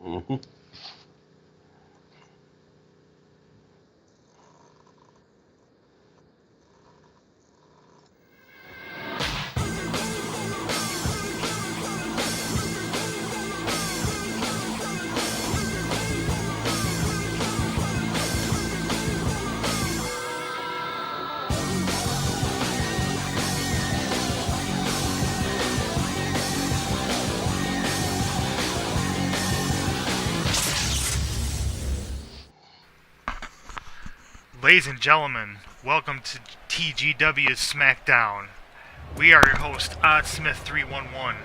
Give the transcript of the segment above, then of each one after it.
Mhm. Ladies and gentlemen, welcome to TGW Smackdown. We are your host, OddSmith311,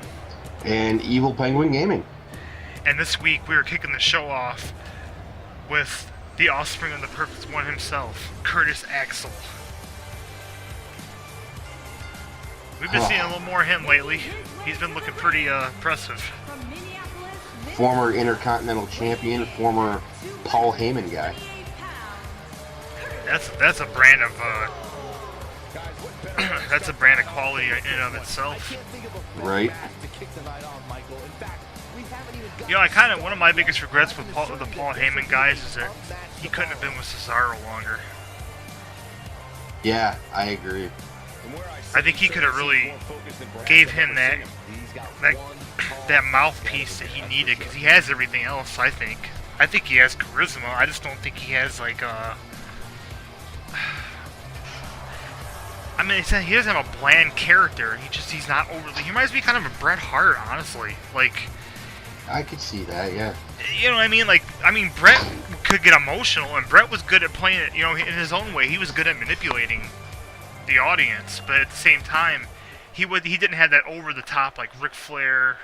And EvilPenguinGaming. and this week we are kicking the show off with the offspring of the perfect one himself, Curtis Axel. We've been seeing a little more of him lately. He's been looking pretty impressive. Former Intercontinental Champion, former Paul Heyman guy. That's a brand of that's a brand of quality in and of itself. Right. You know, one of my biggest regrets with the Paul Heyman guys is that he couldn't have been with Cesaro longer. Yeah, I agree. I think he could have really gave him that mouthpiece that he needed, because he has everything else. I think he has charisma. I just don't think he has I mean, he doesn't have a bland character. He's not overly. He reminds me kind of a Bret Hart, honestly. Like, I could see that, yeah. you know what I mean? Like, Bret could get emotional, and Bret was good at playing it. You know, in his own way, he was good at manipulating the audience. But at the same time, he didn't have that over the top like Ric Flair.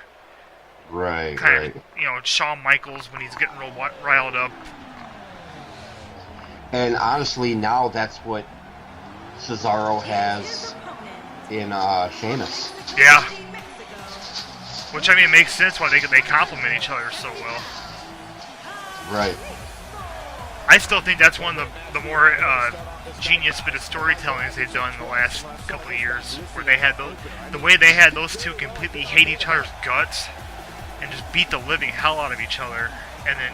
Right, kind right. of, you know, Shawn Michaels when he's getting real riled up. And honestly, now that's what Cesaro has in Sheamus. Yeah. Which, I mean, it makes sense why they complement each other so well. Right. I still think that's one of the more genius bit of storytelling they've done in the last couple of years, where they had the way they had those two completely hate each other's guts and just beat the living hell out of each other, and then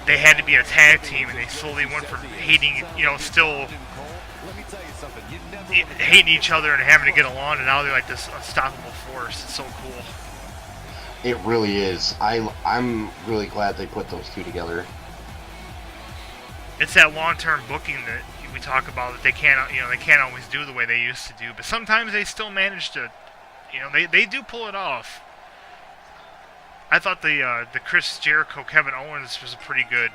they had to be a tag team, and they slowly went from hating, you know, still hating each other and having to get along, and now they're like this unstoppable force. It's so cool. It really is. I'm really glad they put those two together. It's that long-term booking that we talk about, that they can't always do the way they used to do, but sometimes they still manage to, you know, they do pull it off. I thought the Chris Jericho Kevin Owens was a pretty good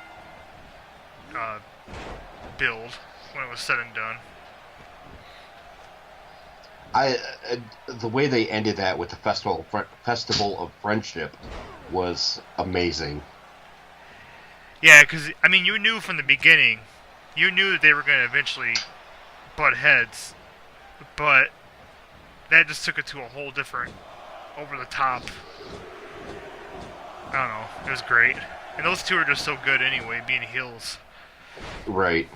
build when it was said and done. The way they ended that with the Festival of Friendship was amazing. Yeah, because, I mean, you knew from the beginning, you knew that they were going to eventually butt heads, but that just took it to a whole different, over-the-top, I don't know, it was great. And those two are just so good anyway, being heels. Right.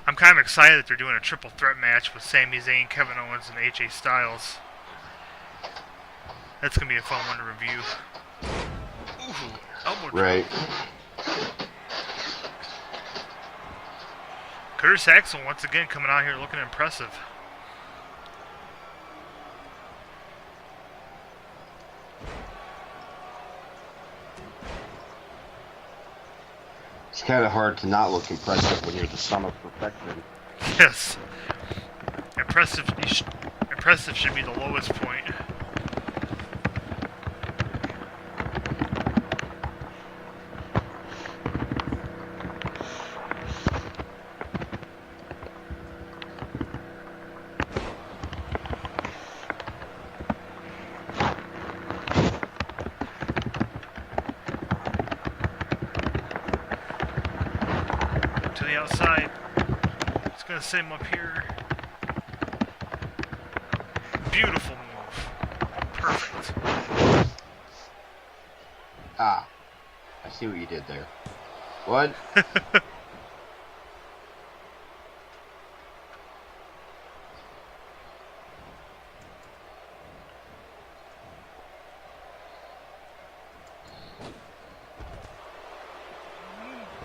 I'm kind of excited that they're doing a triple threat match with Sami Zayn, Kevin Owens, and AJ Styles. That's going to be a fun one to review. Ooh, elbow drop. Right. Curtis Axel once again coming out here looking impressive. It's kind of hard to not look impressive when you're the son of perfection. Yes. Impressive should be the lowest point. To the outside. Just gonna set him up here. Beautiful move. Perfect. Ah, I see what you did there. What?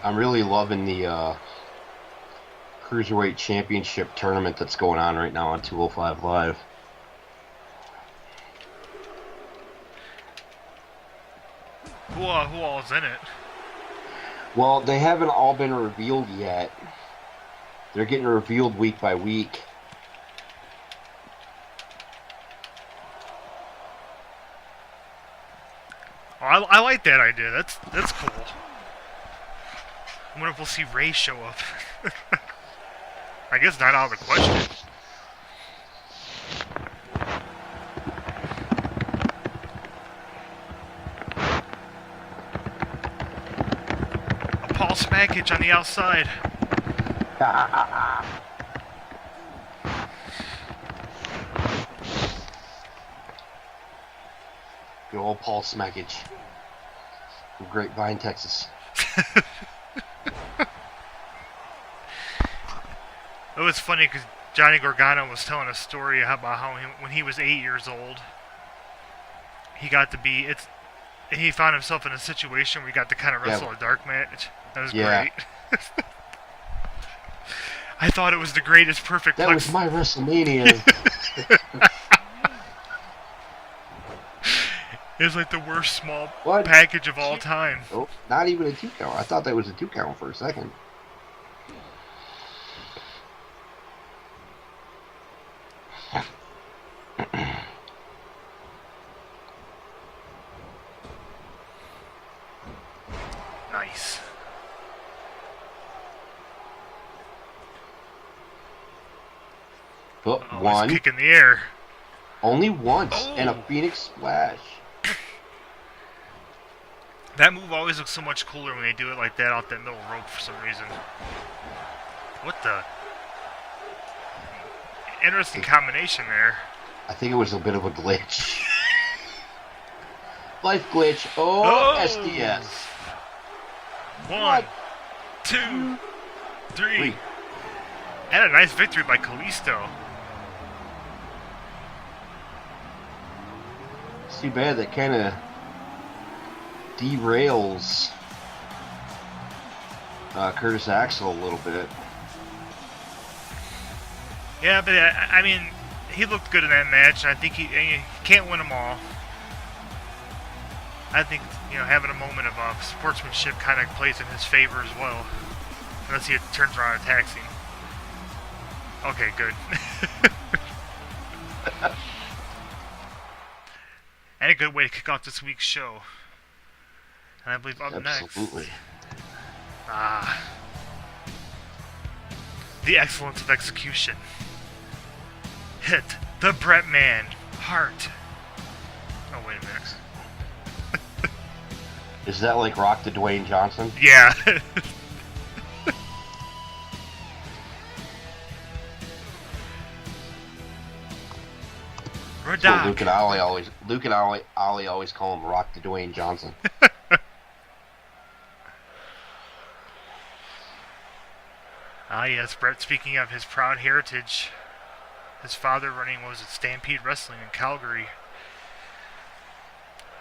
I'm really loving the Cruiserweight Championship tournament that's going on right now on 205 Live. Who all's in it? Well, they haven't all been revealed yet. They're getting revealed week by week. Oh, I like that idea. That's cool. I wonder if we'll see Ray show up. I guess not out of the question. A Paul Smackage on the outside. Good old Paul Smackage from Grapevine, Texas. It was funny because Johnny Gargano was telling a story about how when he was 8 years old, he got to be he found himself in a situation where he got to kind of wrestle a dark match. That was great. I thought it was the greatest perfect. That was my WrestleMania. It was like the worst small package of all time. Oh, not even a 2 count. I thought that was a 2 count for a second. Nice. But one. Kick in the air. Only once. And a Phoenix Splash. That move always looks so much cooler when they do it like that out that middle rope for some reason. What the? Interesting combination there. I think it was a bit of a glitch. Life glitch. Oh, SDS. 1, 2, 3. And a nice victory by Kalisto. It's too bad that kind of derails Curtis Axel a little bit. Yeah, but I mean, he looked good in that match, and I think he can't win them all. I think, having a moment of sportsmanship kind of plays in his favor as well. Unless he turns around and attacks him. Okay, good. And a good way to kick off this week's show. And I believe up next. The excellence of execution. Hit the Brett Man Hart. Oh, wait a minute. Is that like Rock the Dwayne Johnson? Yeah. So Luke and Ollie always call him Rock the Dwayne Johnson. Yes, Brett, speaking of his proud heritage, his father running, Stampede Wrestling in Calgary.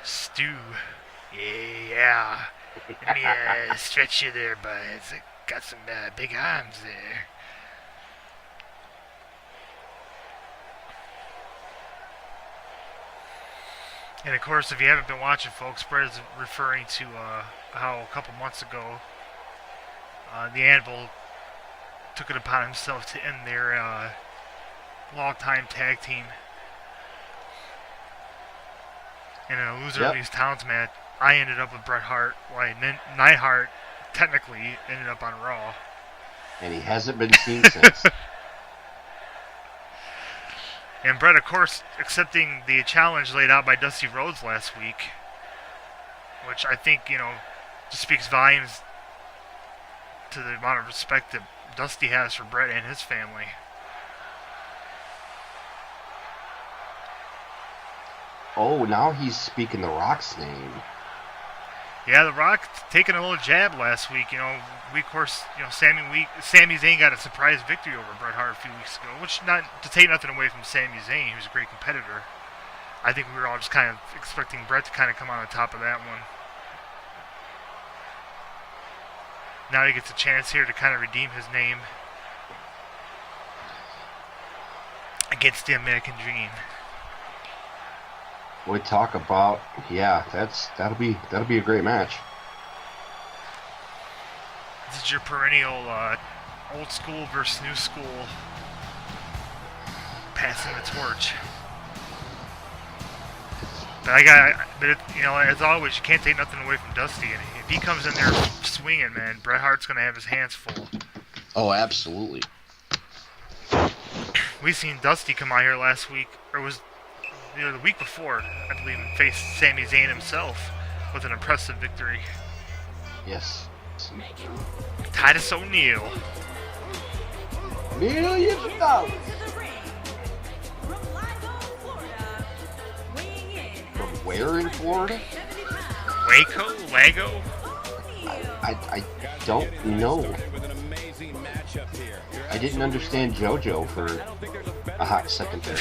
Stu. Yeah. Let me stretch you there, bud. It's got some big arms there. And of course, if you haven't been watching, folks, Brett is referring to how a couple months ago, the Anvil took it upon himself to end their long-time tag team. And in a loser leaves towns match, I ended up with Bret Hart, while Neidhart technically ended up on Raw. And he hasn't been seen since. And Bret, of course, accepting the challenge laid out by Dusty Rhodes last week, which I think, just speaks volumes to the amount of respect that Dusty has for Bret and his family. Oh, now he's speaking The Rock's name. Yeah, The Rock taking a little jab last week. We, of course, Sami Zayn got a surprise victory over Bret Hart a few weeks ago, which, not to take nothing away from Sami Zayn, who's a great competitor. I think we were all just kind of expecting Bret to kind of come on the top of that one. Now he gets a chance here to kind of redeem his name against the American Dream. We talk about, yeah, that'll be a great match. This is your perennial old school versus new school passing the torch. But as always, you can't take nothing away from Dusty. And if he comes in there swinging, man, Bret Hart's gonna have his hands full. Oh, absolutely. We seen Dusty come out here last week, or was the week before, I believe, and face Sami Zayn himself with an impressive victory. Yes. Titus O'Neil. Millions of dollars. From where in Florida? Waco? Lago? I don't know. I didn't understand JoJo for a hot second there.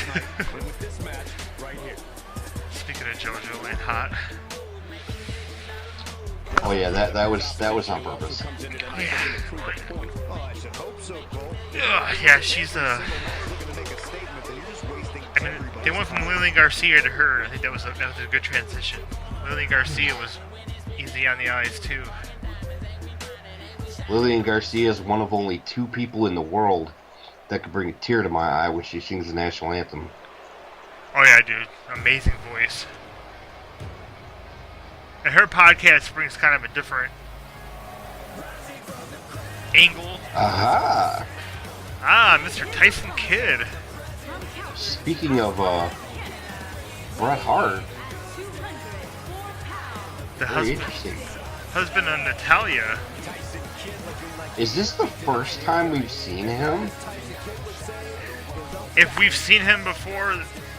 Speaking of JoJo and hot. Oh yeah, that was on purpose. Oh yeah. Yeah, she's I mean, they went from Lillian Garcia to her. I think that was a good transition. Lillian Garcia was easy on the eyes too. Lillian Garcia is one of only 2 people in the world that could bring a tear to my eye when she sings the national anthem. Oh yeah, dude. Amazing voice. And her podcast brings kind of a different angle. Aha! Ah, Mr. Tyson Kidd. Speaking of Bret Hart, The very interesting. husband of Natalia. Is this the first time we've seen him? If we've seen him before,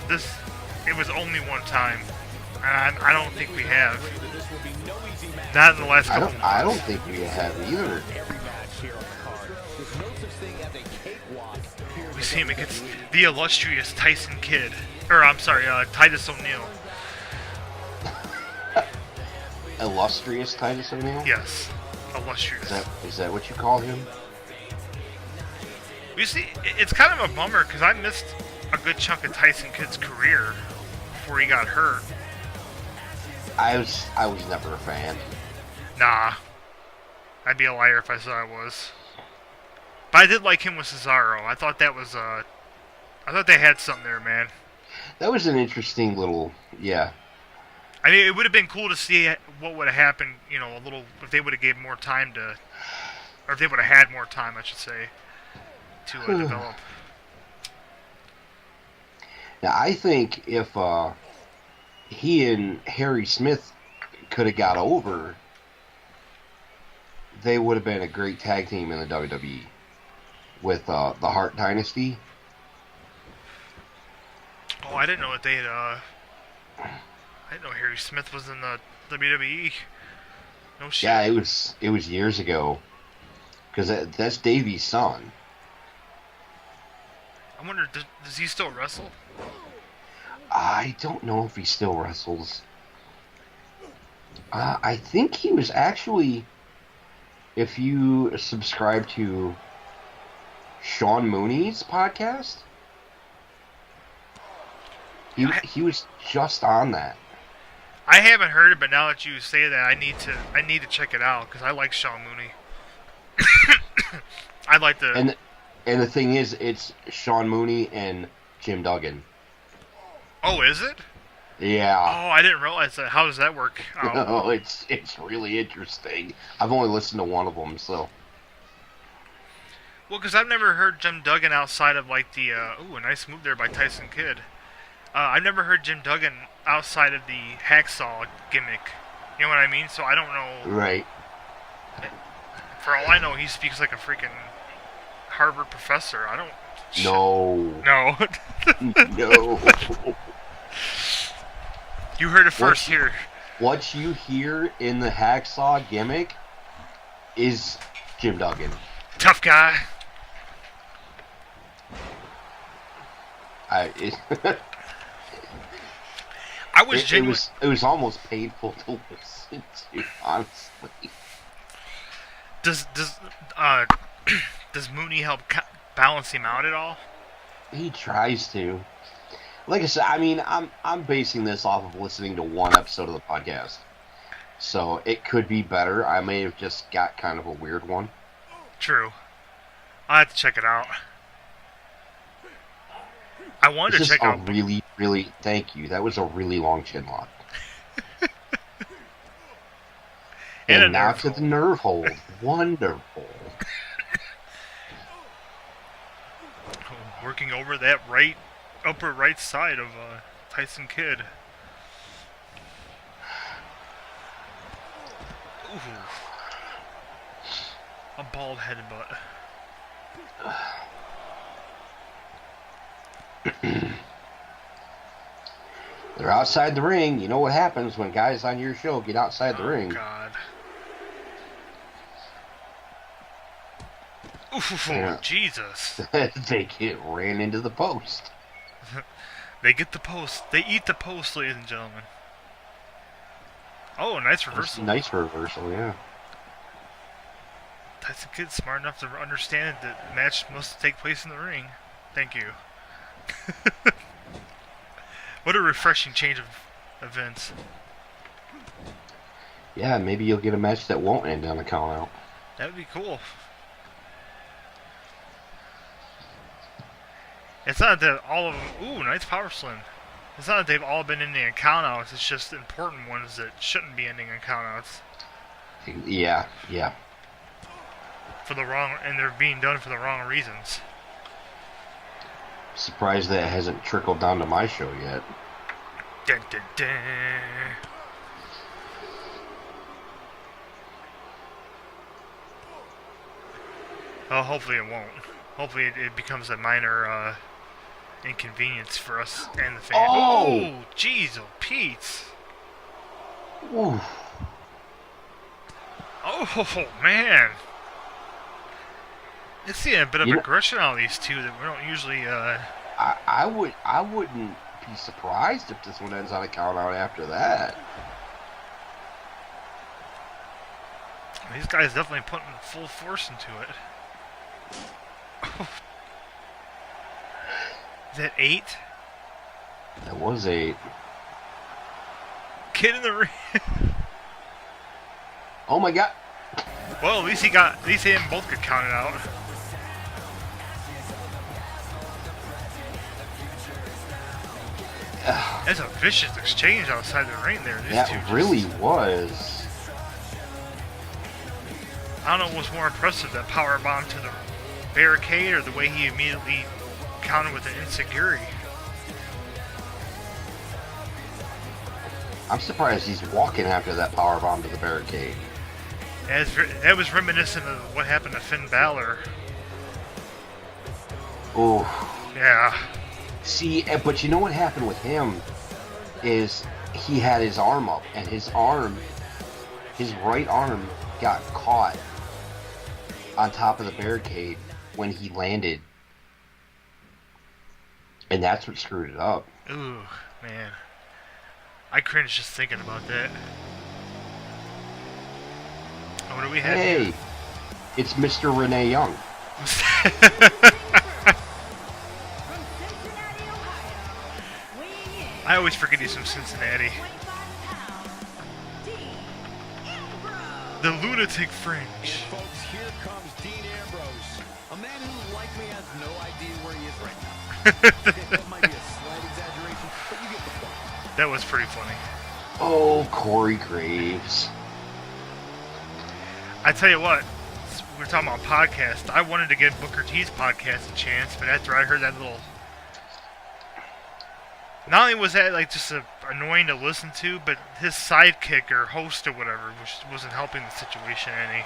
it was only one time. And I don't think we have. Not in the last couple months. I don't think we have either. We see him against the illustrious Tyson Kidd. Or, I'm sorry, Titus O'Neil. Illustrious Titus O'Neil? Yes. Illustrious. Is that what you call him? You see, it's kind of a bummer because I missed a good chunk of Tyson Kidd's career before he got hurt. I was never a fan. Nah. I'd be a liar if I said I was. But I did like him with Cesaro. I thought that was, I thought they had something there, man. That was an interesting little, yeah. I mean, it would have been cool to see what would have happened, a little, if they would have gave more time to, or if they would have had more time, I should say, to develop. Now, I think if he and Harry Smith could have got over, they would have been a great tag team in the WWE with the Hart Dynasty. Oh, I didn't know that they had, I didn't know Harry Smith was in the WWE. No shit. Yeah, it was years ago. Because that's Davey's son. I wonder, does he still wrestle? I don't know if he still wrestles. I think he was actually, if you subscribe to Sean Mooney's podcast, he was just on that. I haven't heard it, but now that you say that, I need to check it out because I like Sean Mooney. I'd like to. And the thing is, it's Sean Mooney and Jim Duggan. Oh, is it? Yeah. Oh, I didn't realize that. How does that work? Oh, it's really interesting. I've only listened to one of them, so. Well, because I've never heard Jim Duggan outside of like the. Ooh, a nice move there by Tyson Kidd. I've never heard Jim Duggan outside of the hacksaw gimmick. You know what I mean? So I don't know. Right. For all I know, he speaks like a freaking Harvard professor. I don't. No. No. No. You heard it first here. What you hear in the hacksaw gimmick is Jim Duggan. Tough guy. It was almost painful to listen to, honestly. Does uh does Mooney help balance him out at all? He tries to. Like I said, I mean, I'm basing this off of listening to one episode of the podcast, so it could be better. I may have just got kind of a weird one. True. I have to check it out. I wanted to check out. Really, thank you. That was a really long chin lock. and now to the nerve hold. Wonderful. Working over that upper right side of Tyson Kidd. Ooh. A bald headbutt. They're outside the ring. You know what happens when guys on your show get outside the ring. Oh, God. Oof, yeah. Jesus. They get ran into the post. They get the post. They eat the post, ladies and gentlemen. Oh, nice reversal. Nice reversal, yeah. Tyson Kidd's smart enough to understand that the match must take place in the ring. Thank you. What a refreshing change of events. Yeah, maybe you'll get a match that won't end on a count out. That would be cool. It's not that all of them... Ooh, nice power slam. It's not that they've all been ending in countouts. It's just important ones that shouldn't be ending in countouts. Yeah. For the wrong... And they're being done for the wrong reasons. Surprised that it hasn't trickled down to my show yet. Dun, dun, dun. Well, hopefully it won't. Hopefully it becomes a minor inconvenience for us and the fans. Oh, jeez, oh, Pete. Ooh. Oh, man. It's seeing a bit of aggression out of these two that we don't usually... I wouldn't be surprised if this one ends on a count out after that. These guys definitely putting full force into it. Is that 8? That was 8. Kid in the ring. Oh my God. Well, at least they didn't both get counted out. That's a vicious exchange outside the ring there. That really was. I don't know what was more impressive, that power bomb to the barricade or the way he immediately countered with an enziguri. I'm surprised he's walking after that power bomb to the barricade. That was reminiscent of what happened to Finn Balor. Oh. Yeah. See, but you know what happened with him is he had his arm up, and his right arm got caught on top of the barricade when he landed. And that's what screwed it up. Ooh, man. I cringe just thinking about that. Oh, what do we have here? Hey, it's Mr. Renee Young. I always forget he's from Cincinnati. The Lunatic Fringe. Folks, here comes Dean Ambrose, a man who likely has no idea where he is right now. Okay, that might be a slight exaggeration, but you get the point. That was pretty funny. Oh, Corey Graves. I tell you what, we were talking about podcasts. I wanted to give Booker T's podcast a chance, but after I heard that little... Not only was that like just annoying to listen to, but his sidekick or host or whatever wasn't helping the situation any.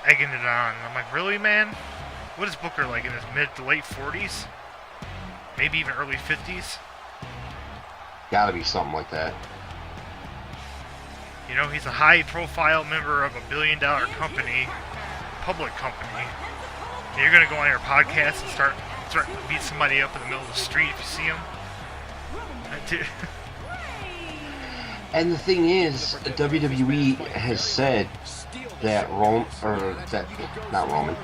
Egging it on. I'm like, really, man? What is Booker like, in his mid to late 40s? Maybe even early 50s? Gotta be something like that. You know, he's a high-profile member of a billion-dollar company, public company. And you're gonna go on your podcast and start threatening to beat somebody up in the middle of the street if you see him? And the thing is, WWE has said that not Roman,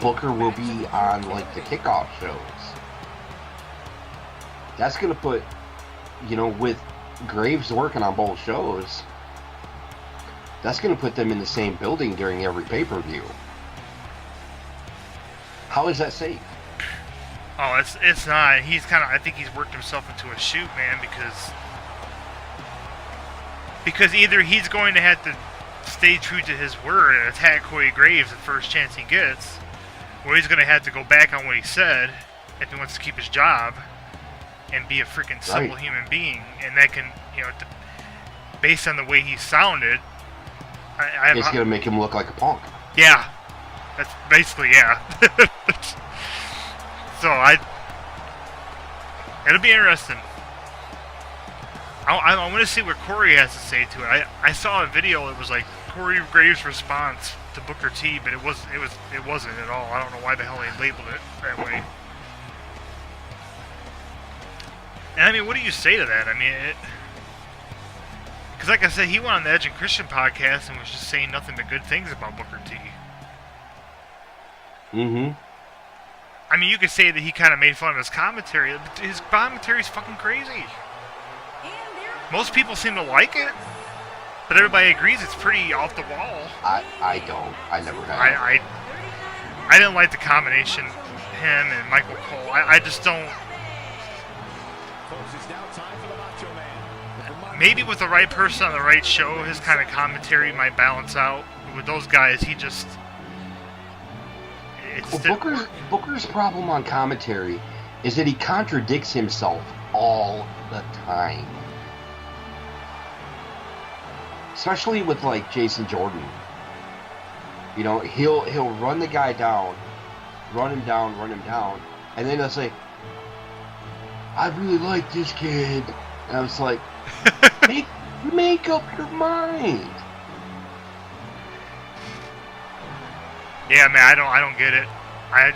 Booker will be on like the kickoff shows. That's gonna put, with Graves working on both shows, that's gonna put them in the same building during every pay-per-view. How is that safe? Oh, it's not. I think he's worked himself into a shoot, man, because either he's going to have to stay true to his word and attack Corey Graves the first chance he gets, or he's going to have to go back on what he said if he wants to keep his job and be a freaking civil human being. And that can, based on the way he sounded, it's going to make him look like a punk. Yeah, that's basically, yeah. So it'll be interesting. I want to see what Corey has to say to it. I saw a video. It was like Corey Graves' response to Booker T, but it wasn't at all. I don't know why the hell they labeled it that way. And I mean, what do you say to that? I mean, because like I said, he went on the Edge and Christian podcast and was just saying nothing but good things about Booker T. Mm-hmm. I mean, you could say that he kind of made fun of his commentary, but his commentary's fucking crazy. Most people seem to like it, but everybody agrees it's pretty off the wall. I don't. I never have. I didn't like the combination, him and Michael Cole. I just don't. Maybe with the right person on the right show, his kind of commentary might balance out. But with those guys, he just... Booker's problem on commentary is that he contradicts himself all the time. Especially with like Jason Jordan. He'll run the guy down, run him down, and then he'll say, I really like this kid. And I was like, make up your mind. Yeah, man, I don't get it. I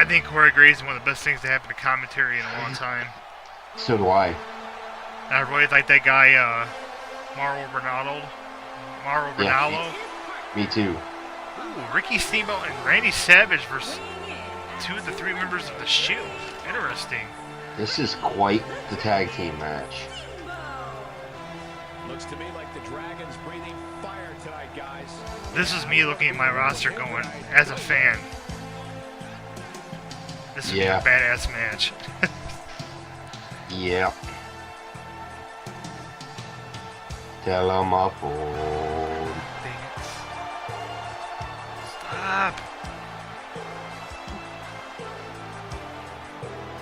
think Corey Graves is one of the best things to happen to commentary in a long time. So do I. And I really like that guy, Mauro Ranallo. Yeah, me too. Ooh, Ricky Steamboat and Randy Savage versus 2 of the 3 members of the Shield. Interesting. This is quite the tag team match. Looks to me like the Dragons breathing fire tonight, guys. This is me looking at my roster going, as a fan, this would be a badass match. Yeah. Tell him up on. Stop.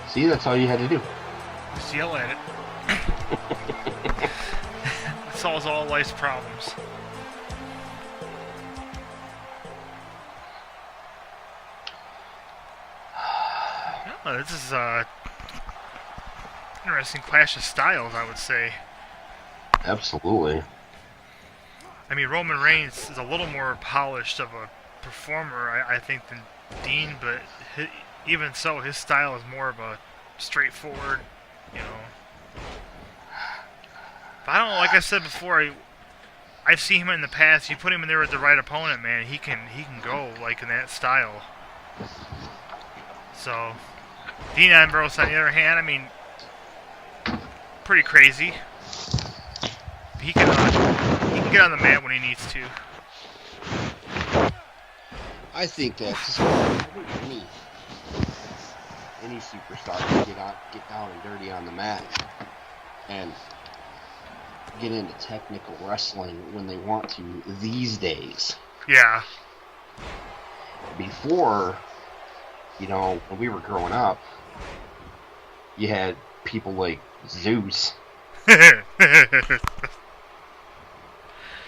See, that's all you had to do. Just yell at it. It solves all life's problems. Oh, this is interesting clash of styles, I would say. Absolutely. I mean, Roman Reigns is a little more polished of a performer, I think, than Dean, but even so, his style is more of a straightforward, But I don't know, like I said before, I've seen him in the past. You put him in there with the right opponent, man, he can go like in that style. So, Dean Ambrose, on the other hand, I mean, pretty crazy. He can get on the mat when he needs to. I think that's any superstar can get down and dirty on the mat and get into technical wrestling when they want to these days. Yeah. Before, when we were growing up, you had people like Zeus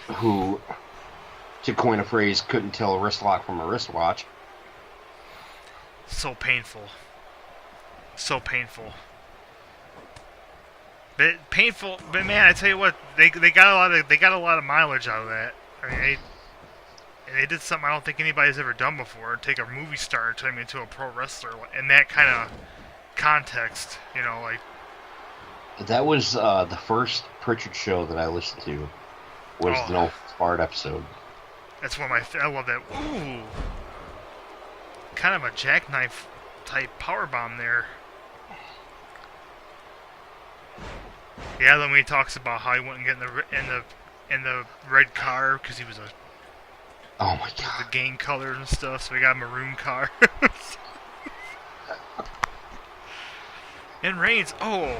who, to coin a phrase, couldn't tell a wrist lock from a wristwatch. So painful. So painful. But man, I tell you what, they got a lot of mileage out of that. I mean, they did something I don't think anybody's ever done before. Take a movie star and turn him into a pro wrestler, and that kind context, you know, like That was the first Pritchard show that I listened to. Was the No Fart episode. that's one of my. I love that. Ooh, kind of a jackknife type power bomb there. Yeah, then when he talks about how he wouldn't get in the red car because he was Oh my god. the gang colors and stuff, so he got a maroon car. And Reigns, oh.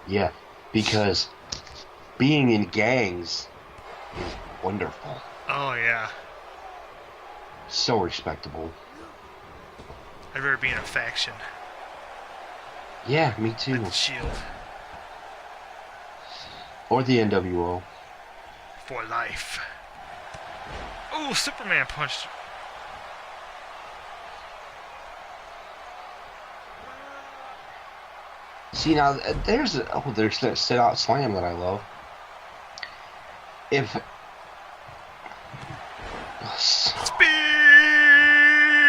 Yeah, because being in gangs is wonderful. Oh yeah. So respectable. I'd rather be in a faction. Yeah, me too. Like the Shield. Or the NWO. For life. Oh, Superman punched. See now, there's that sit out slam that I love. If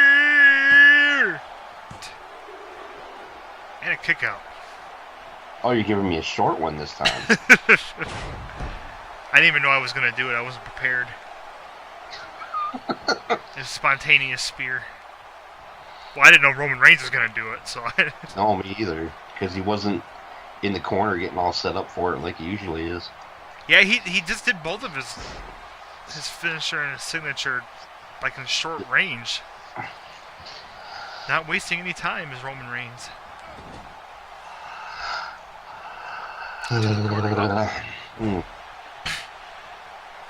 Spear! And a kick out. oh, you're giving me a short one this time. I didn't even know I was going to do it. I wasn't prepared. It's a spontaneous spear. Well, I didn't know Roman Reigns was going to do it, so I... No, me either, because he wasn't in the corner getting all set up for it like he usually is. Yeah, he just did both of his finisher and his signature like in short range. Not wasting any time is Roman Reigns.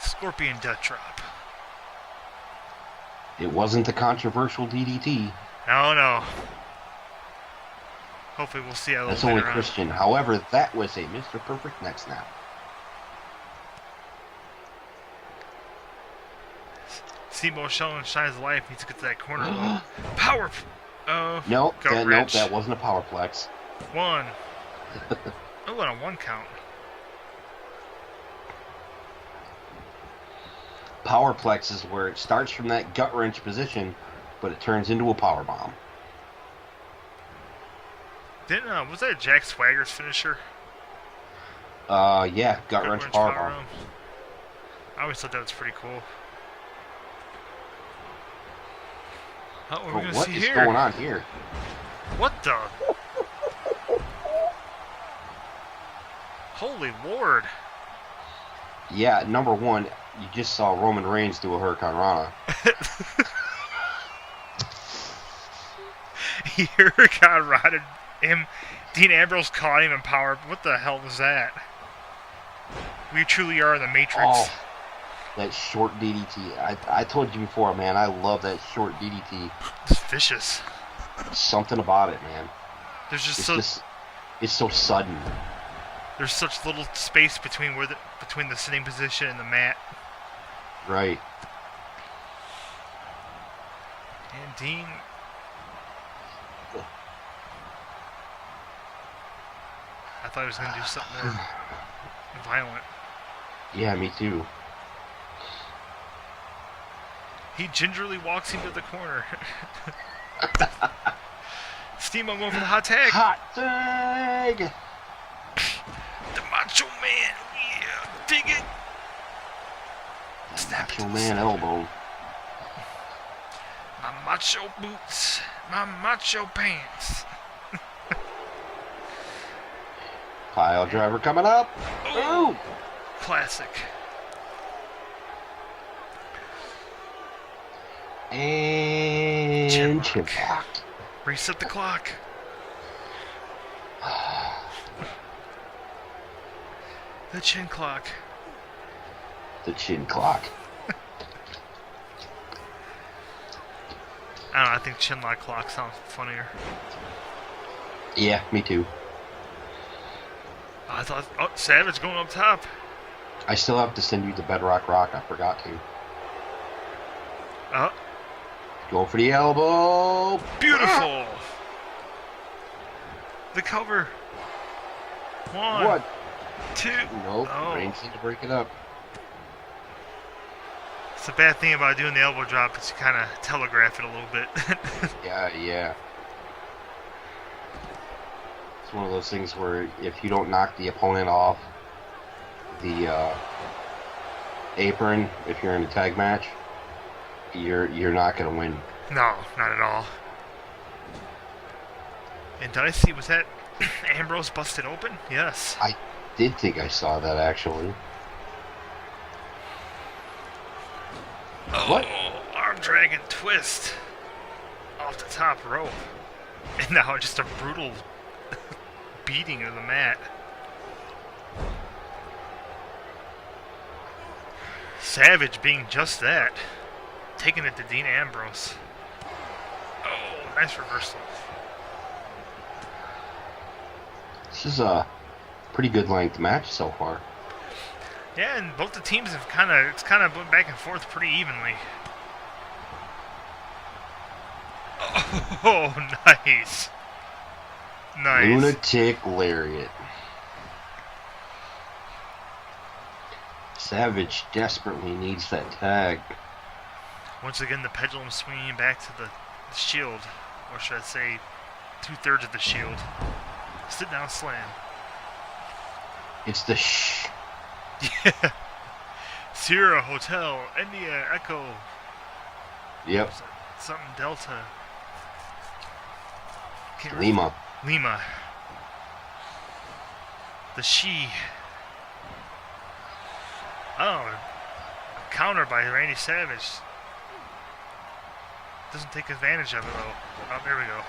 Scorpion death drop. It wasn't the controversial DDT. No. Hopefully we'll see how That's later only on. Christian. However, that was a Mr. Perfect neck snap. Steamboat showing shines life. Needs to get to that corner. Though. Power. Oh. Nope, gut nope, wrench. that wasn't a powerplex. One. Oh, and a one count. Powerplex is where it starts from that gut wrench position, but it turns into a power bomb. Didn't was that Jack Swagger's finisher? Yeah, gut wrench power bomb. bomb. I always thought that was pretty cool. Oh, what are we gonna What see is here? going on here? What the? Holy Lord! Yeah, number one, you just saw Roman Reigns do a Hurricane Rana. He got rotted him. Dean Ambrose caught him in power. What the hell was that? We truly are in the Matrix. Oh, that short DDT. I told you before, man, I love that short DDT. It's vicious. Something about it, man. There's It's so sudden. There's such little space between between the sitting position and the mat. Right. And Dean. I thought he was going to do something more violent. Yeah, me too. He gingerly walks into the corner. Steamboat going for the hot tag. Hot tag! The Macho Man. Yeah, dig it. Snap it to Macho the Man side. elbow. My macho boots. My macho pants. Pile driver coming up. Oh. Ooh! Classic. And chin block. Reset the clock. The chin clock. The chin clock. I don't know, I think chin lock clock sounds funnier. Yeah, me too. I thought, oh, Savage going up top. I still have to send you the Bedrock Rock. I forgot to. Oh, Go for the elbow. beautiful. The cover. One, What? two. Nope. Oh. Reigns need to break it up. It's the bad thing about doing the elbow drop is you kind of telegraph it a little bit. Yeah. It's one of those things where if you don't knock the opponent off the apron, if you're in a tag match, you're not going to win. No, not at all. And did I see, was that Ambrose busted open? Yes. I did think I saw that, actually. Oh, What? arm dragon twist off the top rope. And now just a brutal beating of the mat. Savage being just that. Taking it to Dean Ambrose. Oh, nice reversal. This is a pretty good length match so far. Yeah, and both the teams have kind of went back and forth pretty evenly. Oh, nice. Nice. Lunatic lariat. Savage desperately needs that tag. Once again, the pendulum swinging back to the shield. Or should I say, 2/3 of the shield. Sit down slam. It's the shh. Yeah. Sierra Hotel, India Echo. Yep. Something Delta. Can't Lima. Lima. The she. Oh. Counter by Randy Savage. Doesn't take advantage of it though. Oh, there we go.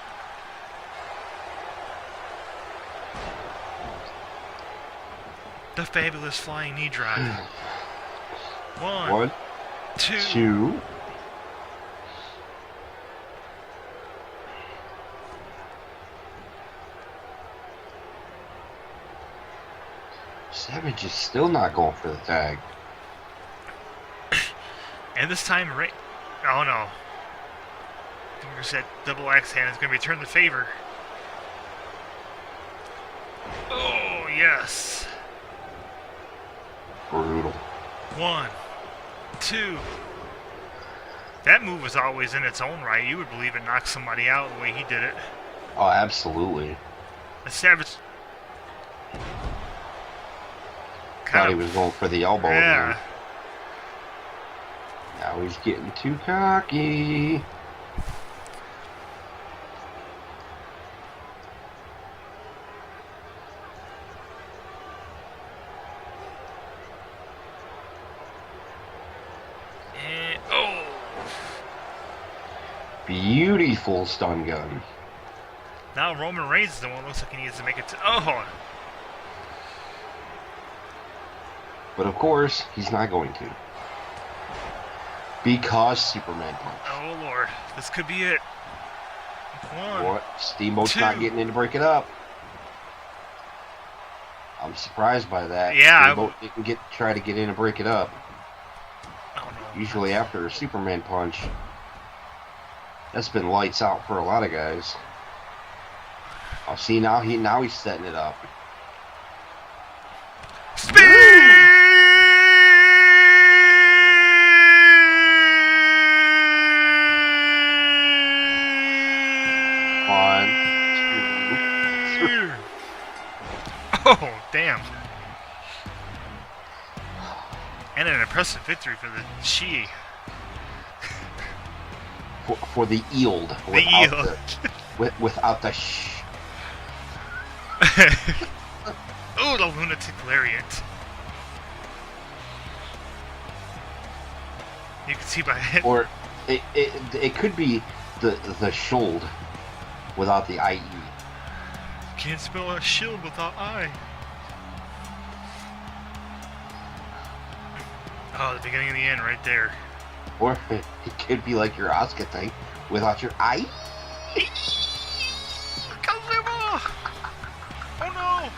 The fabulous flying knee drop. One, two. Savage is still not going for the tag. And this time, oh no. Fingers that double axe hand is going to return the favor. Oh, yes. Brutal. 1, 2. That move was always in its own right. You would believe it knocked somebody out the way he did it. Oh, absolutely. The Savage. Thought he was going for the elbow. Yeah. Again. Now he's getting too cocky. And, oh. Beautiful stun gun. Now Roman Reigns is the one who looks like he needs to make it to. Oh. But of course, he's not going to. Because Superman punch. Oh, Lord. This could be it. 1. What? Steamboat's 2. not getting in to break it up. I'm surprised by that. Yeah, Steamboat didn't try to get in and break it up. Oh, no. Usually after a Superman punch, that's been lights out for a lot of guys. Oh, see, now he's setting it up. Spin! One, two, 3. Oh, damn. And an impressive victory for the Shi. For the Eeld. The Eeld. Without the shh. Oh, the lunatic lariat. You can see by it. Or it could be the shoulder without the IE. Can't spell a shield without I. Oh, the beginning and the end right there. Or it could be like your Asuka thing without your IE. Kazuma! Oh no!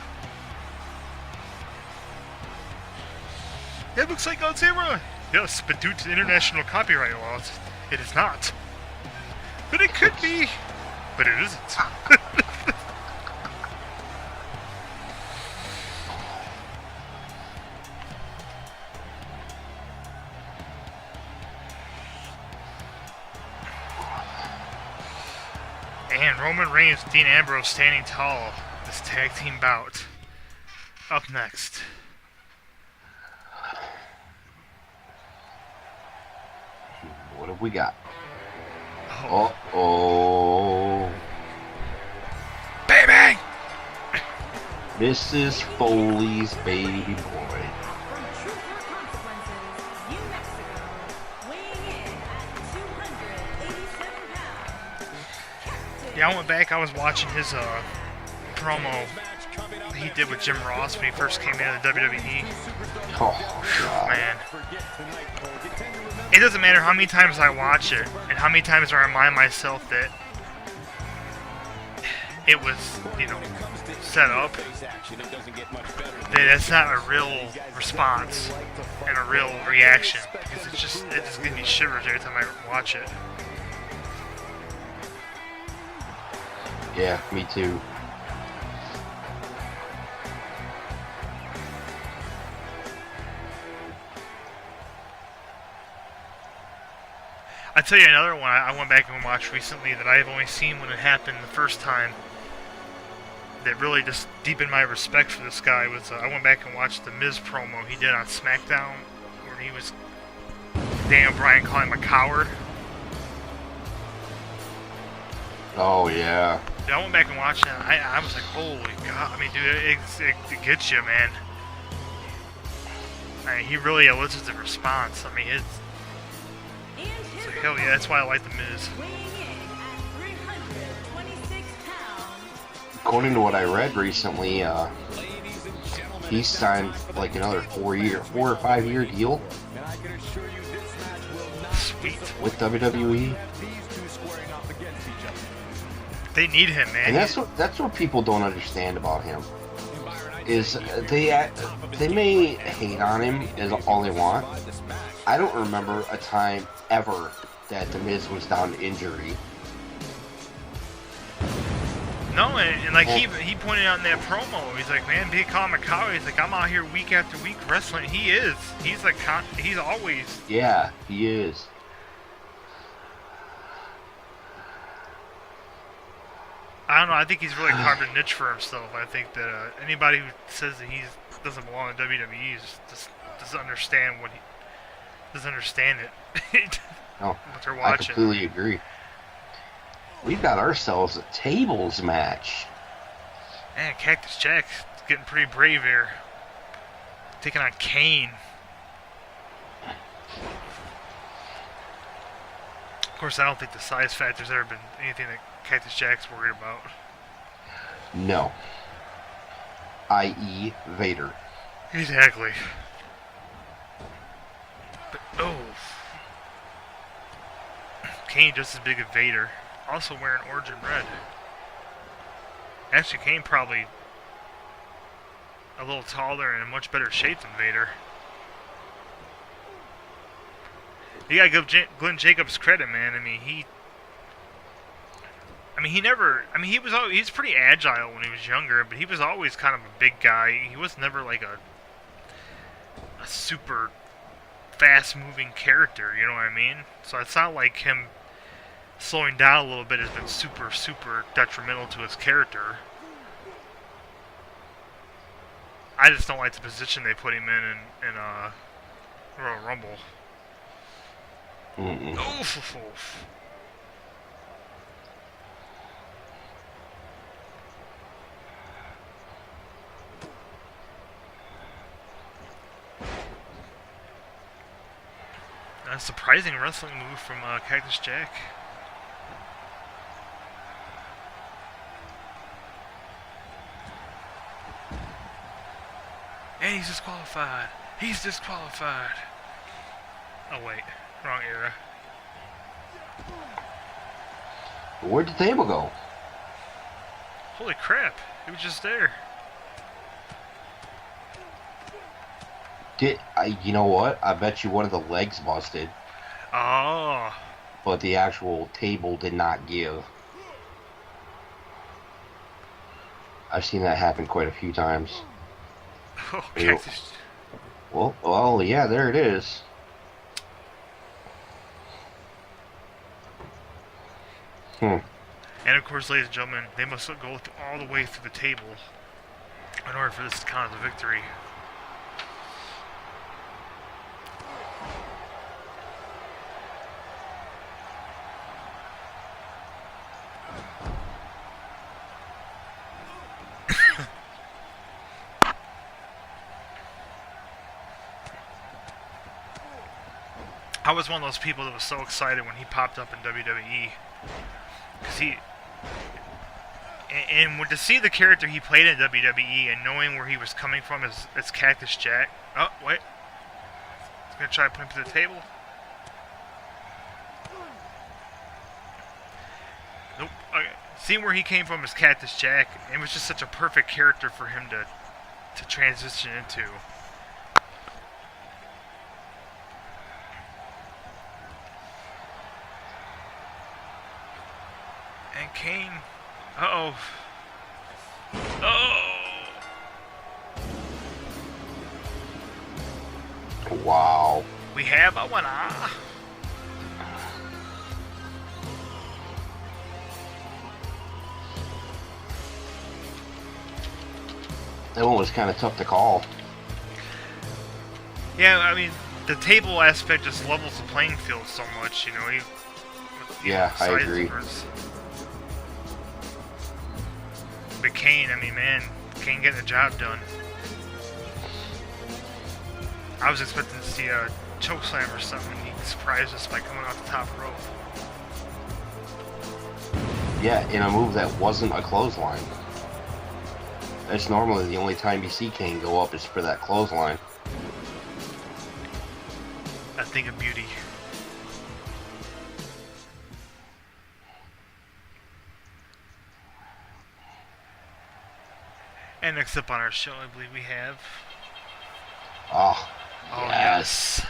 That looks like Godzilla! Yes, but due to international copyright laws, it is not. But it could be! But it isn't. And Roman Reigns, Dean Ambrose standing tall. this tag team bout. Up next. What have we got? Oh. Oh. Baby! Mrs. Foley's baby boy. From Truth or Consequences, New Mexico, weighing in at 287 pounds. Yeah, I went back, I was watching his promo he did with Jim Ross when he first came into the WWE. Oh, God. Man. It doesn't matter how many times I watch it and how many times I remind myself that it was, you know, set up, that it's not a real response and a real reaction, because it just gives me shivers every time I watch it. Yeah, me too. I tell you another one I went back and watched recently that I've only seen when it happened the first time, that really just deepened my respect for this guy was I went back and watched the Miz promo he did on SmackDown where he was Daniel Bryan calling him a coward. Oh, yeah. Dude, I went back and watched it and I was like, holy God. I mean, dude, it gets you, man. I mean, he really elicits a response. I mean, it's like, hell yeah, that's why I like the Miz. Weighing in at 326 pounds. According to what I read recently, he signed like another 4 or 5 year deal Sweet. with WWE. They need him, man. And that's what people don't understand about him. Is they may hate on him as all they want. I don't remember a time ever that The Miz was down to injury. No, and like he pointed out in that promo, he's like, man, Big Kyle McCoy, he's like, I'm out here week after week wrestling. He is. He's like, he's always. Yeah, he is. I don't know. I think he's really carved a niche for himself. I think that anybody who says that he doesn't belong in WWE just doesn't understand doesn't understand it. No, what they're I watching. completely agree. We've got ourselves a tables match. Man, Cactus Jack's getting pretty brave here. Taking on Kane. Of course, I don't think the size factor's ever been anything that Cactus Jack's worried about. No. I.e. Vader. Exactly. But, oh. Kane just as big as Vader. Also wearing orange and red. Actually, Kane probably a little taller and in much better shape than Vader. You gotta give Glenn Jacobs credit, man. I mean, he's pretty agile when he was younger, but he was always kind of a big guy. He was never like a super fast-moving character, you know what I mean? So it's not like him slowing down a little bit has been super, super detrimental to his character. I just don't like the position they put him in Royal Rumble. Oof. A surprising wrestling move from Cactus Jack. And he's disqualified. He's disqualified. Oh wait, wrong era. Where'd the table go? Holy crap, it was just there. You know what? I bet you one of the legs busted. Oh. But the actual table did not give. I've seen that happen quite a few times. Oh, Cactus. Well, yeah, there it is. And of course, ladies and gentlemen, they must go all the way through the table in order for this to count as a victory. I was one of those people that was so excited when he popped up in WWE. Because to see the character he played in WWE and knowing where he was coming from as Cactus Jack. Oh, wait. He's going to try to put him to the table. Nope. Okay. Seeing where he came from as Cactus Jack, it was just such a perfect character for him to transition into. And Kane. Uh-oh. Oh! Wow. We have a winner. That one was kind of tough to call. Yeah, I mean, the table aspect just levels the playing field so much, you know. Yeah, I agree. Difference. But Kane, I mean, man, Kane getting the job done. I was expecting to see a chokeslam or something, and he surprised us by coming off the top rope. Yeah, in a move that wasn't a clothesline. That's normally the only time you see Kane go up is for that clothesline. A thing of beauty. And next up on our show, I believe we have... Oh, yes.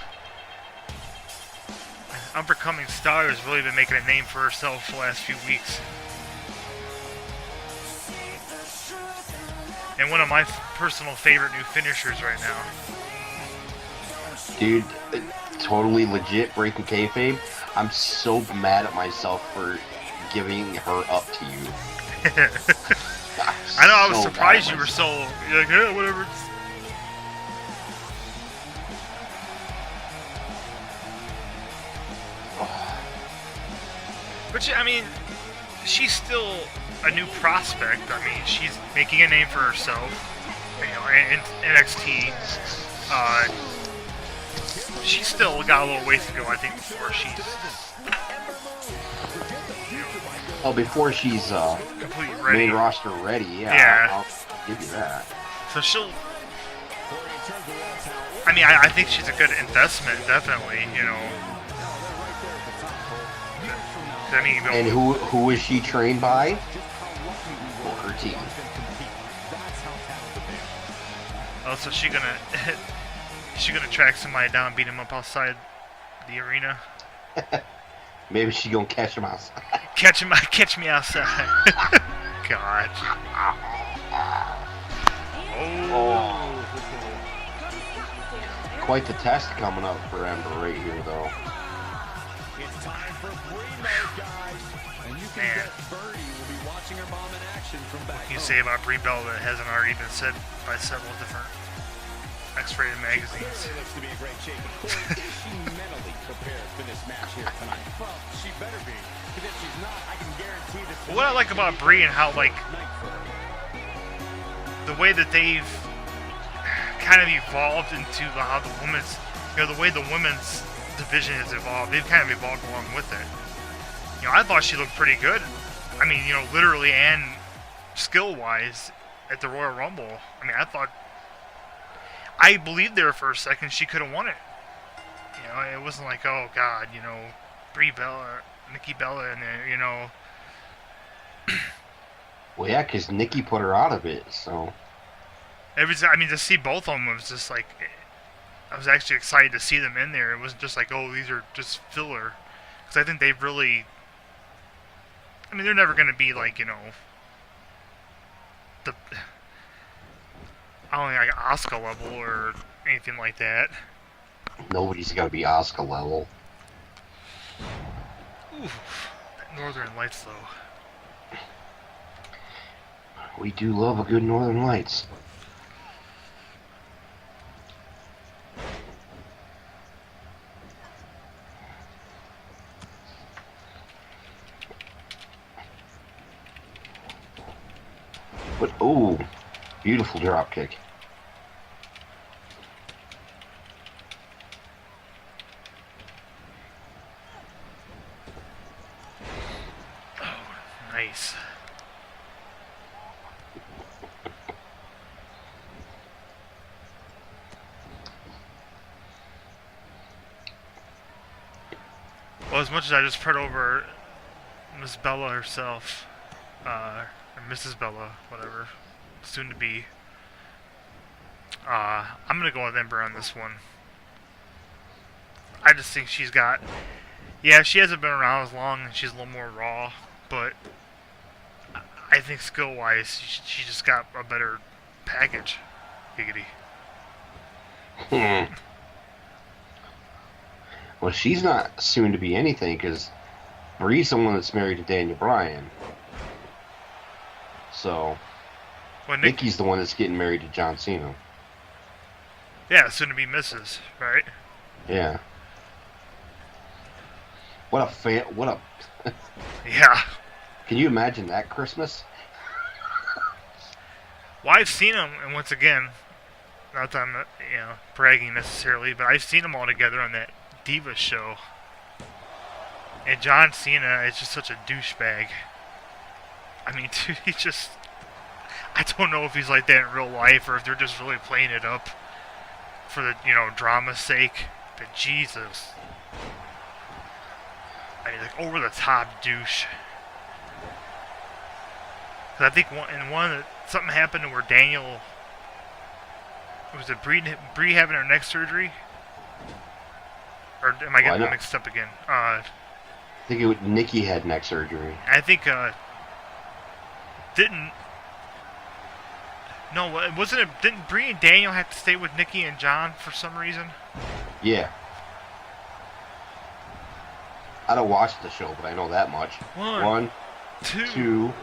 Uppercoming star has really been making a name for herself the last few weeks. And one of my personal favorite new finishers right now. Dude, totally legit breaking kayfabe. I'm so mad at myself for giving her up to you. I know, I was surprised you were so... You're like, yeah, whatever. But, I mean, she's still a new prospect. I mean, she's making a name for herself. You know, in NXT. She's still got a little ways to go, I think, before she's... Oh, before she's completely ready. Main roster ready, yeah. I'll give you that. So she'll... I mean, I think she's a good investment, definitely, you know. I mean, and who is she trained by? Well, her team. Oh, so she gonna track somebody down and beat him up outside the arena? Maybe she gonna catch him outside. Catch me outside. God. Oh. Quite the test coming up for Ember right here, though. It's time for Brie, guys. And you can bet Birdie will be watching her mom in action from back. What can you say about Brie Bella that hasn't already been said by several different X-rated magazines? Looks to be in great shape. Is she mentally prepared for this match here tonight? Well, she better be. Because if she's not, I can guarantee this. What I like about Brie and how, like, the way that they've kind of evolved into how the women's, you know, the way the women's division has evolved, they've kind of evolved along with it. You know, I thought she looked pretty good. I mean, you know, literally and skill-wise at the Royal Rumble. I mean, I believed there for a second she could have won it. You know, it wasn't like, oh God, you know, Brie Bella, Nikki Bella, and you know. Well, yeah, because Nikki put her out of it, so. I mean, to see both of them was just like, I was actually excited to see them in there. It wasn't just like, oh, these are just filler. Because I think they've really, I mean, they're never going to be like, you know, I don't think like Asuka level or anything like that. Nobody's going to be Asuka level. Oof, that Northern Lights though. We do love a good Northern Lights. But, oh, beautiful drop kick. Nice. Well, as much as I just put over Miss Bella herself, or Mrs. Bella, whatever, soon to be, I'm gonna go with Ember on this one. I just think she's got, yeah, she hasn't been around as long and she's a little more raw, but I think skill-wise, she just got a better package. Giggity. Well, she's not soon to be anything because Bree's the one that's married to Daniel Bryan. So, Well, Nikki's the one that's getting married to John Cena. Yeah, soon to be Mrs., right? Yeah. What a fan! What a. Yeah. Can you imagine that Christmas? Well, I've seen them, and once again, not that I'm bragging necessarily, but I've seen them all together on that Diva show. And John Cena is just such a douchebag. I mean, dude, he just... I don't know if he's like that in real life or if they're just really playing it up for the, drama's sake. But Jesus. I mean, like, over-the-top douche. 'Cause I think something happened where Daniel... Was it Bree having her neck surgery? Or am I getting mixed up again? I think Nikki had neck surgery. I think, didn't Bree and Daniel have to stay with Nikki and John for some reason? Yeah. I don't watch the show, but I know that much. One, two.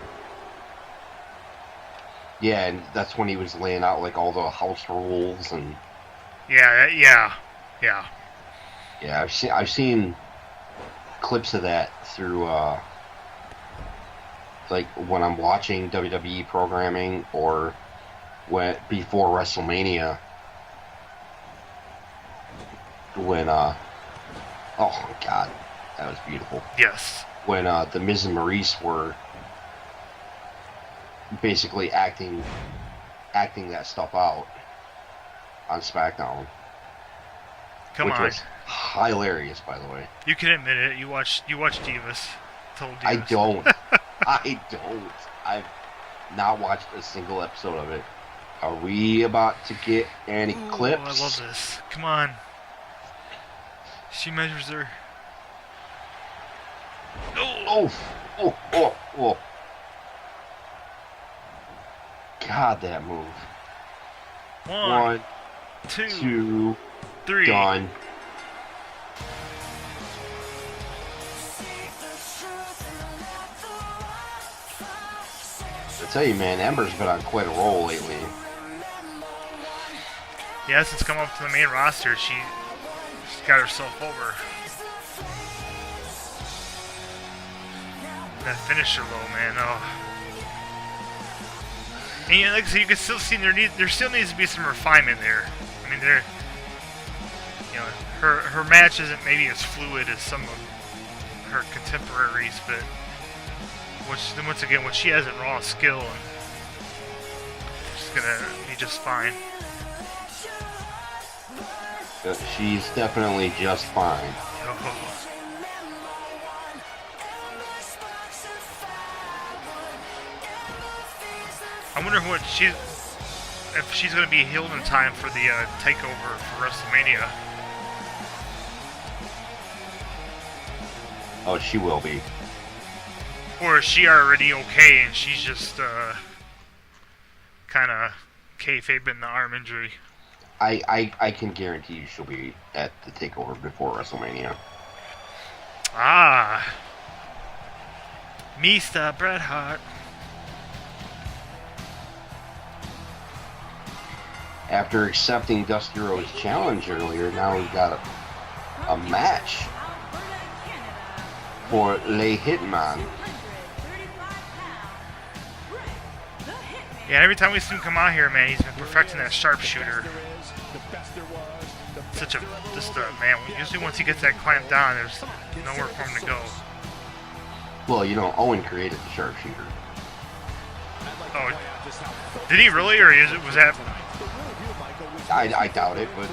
Yeah, and that's when he was laying out like all the house rules and. Yeah. Yeah, I've seen clips of that through like when I'm watching WWE programming or before WrestleMania when oh my God, that was beautiful. Yes. When the Miz and Maurice were basically acting that stuff out on SmackDown. Which was hilarious, by the way. You can admit it. You watch Divas. Total Divas. I don't. I've not watched a single episode of it. Are we about to get any clips? I love this. Come on. She measures her. Oh. God, that move. One, two, three. Done. I tell you, man, Ember's been on quite a roll lately. Yeah, since coming up to the main roster, she's got herself over. That finisher low, man. Oh. And like I said, you can still see there still needs to be some refinement there. I mean, her match isn't maybe as fluid as some of her contemporaries, but once again, when she has a raw skill, and she's gonna be just fine. She's definitely just fine. Oh. I wonder if she's going to be healed in time for the takeover for WrestleMania. Oh, she will be. Or is she already okay and she's just kind of kayfabing the arm injury? I can guarantee you she'll be at the takeover before WrestleMania. Ah. Mr. Bret Hart. after accepting Dusty Rhodes' challenge earlier, now we've got a match for Le Hitman. Yeah, every time we see him come out here, man, he's been perfecting that sharpshooter. Man, usually once he gets that clamp down, there's nowhere for him to go. Well, you know, Owen created the sharpshooter. Oh, did he really, or was that? I doubt it, but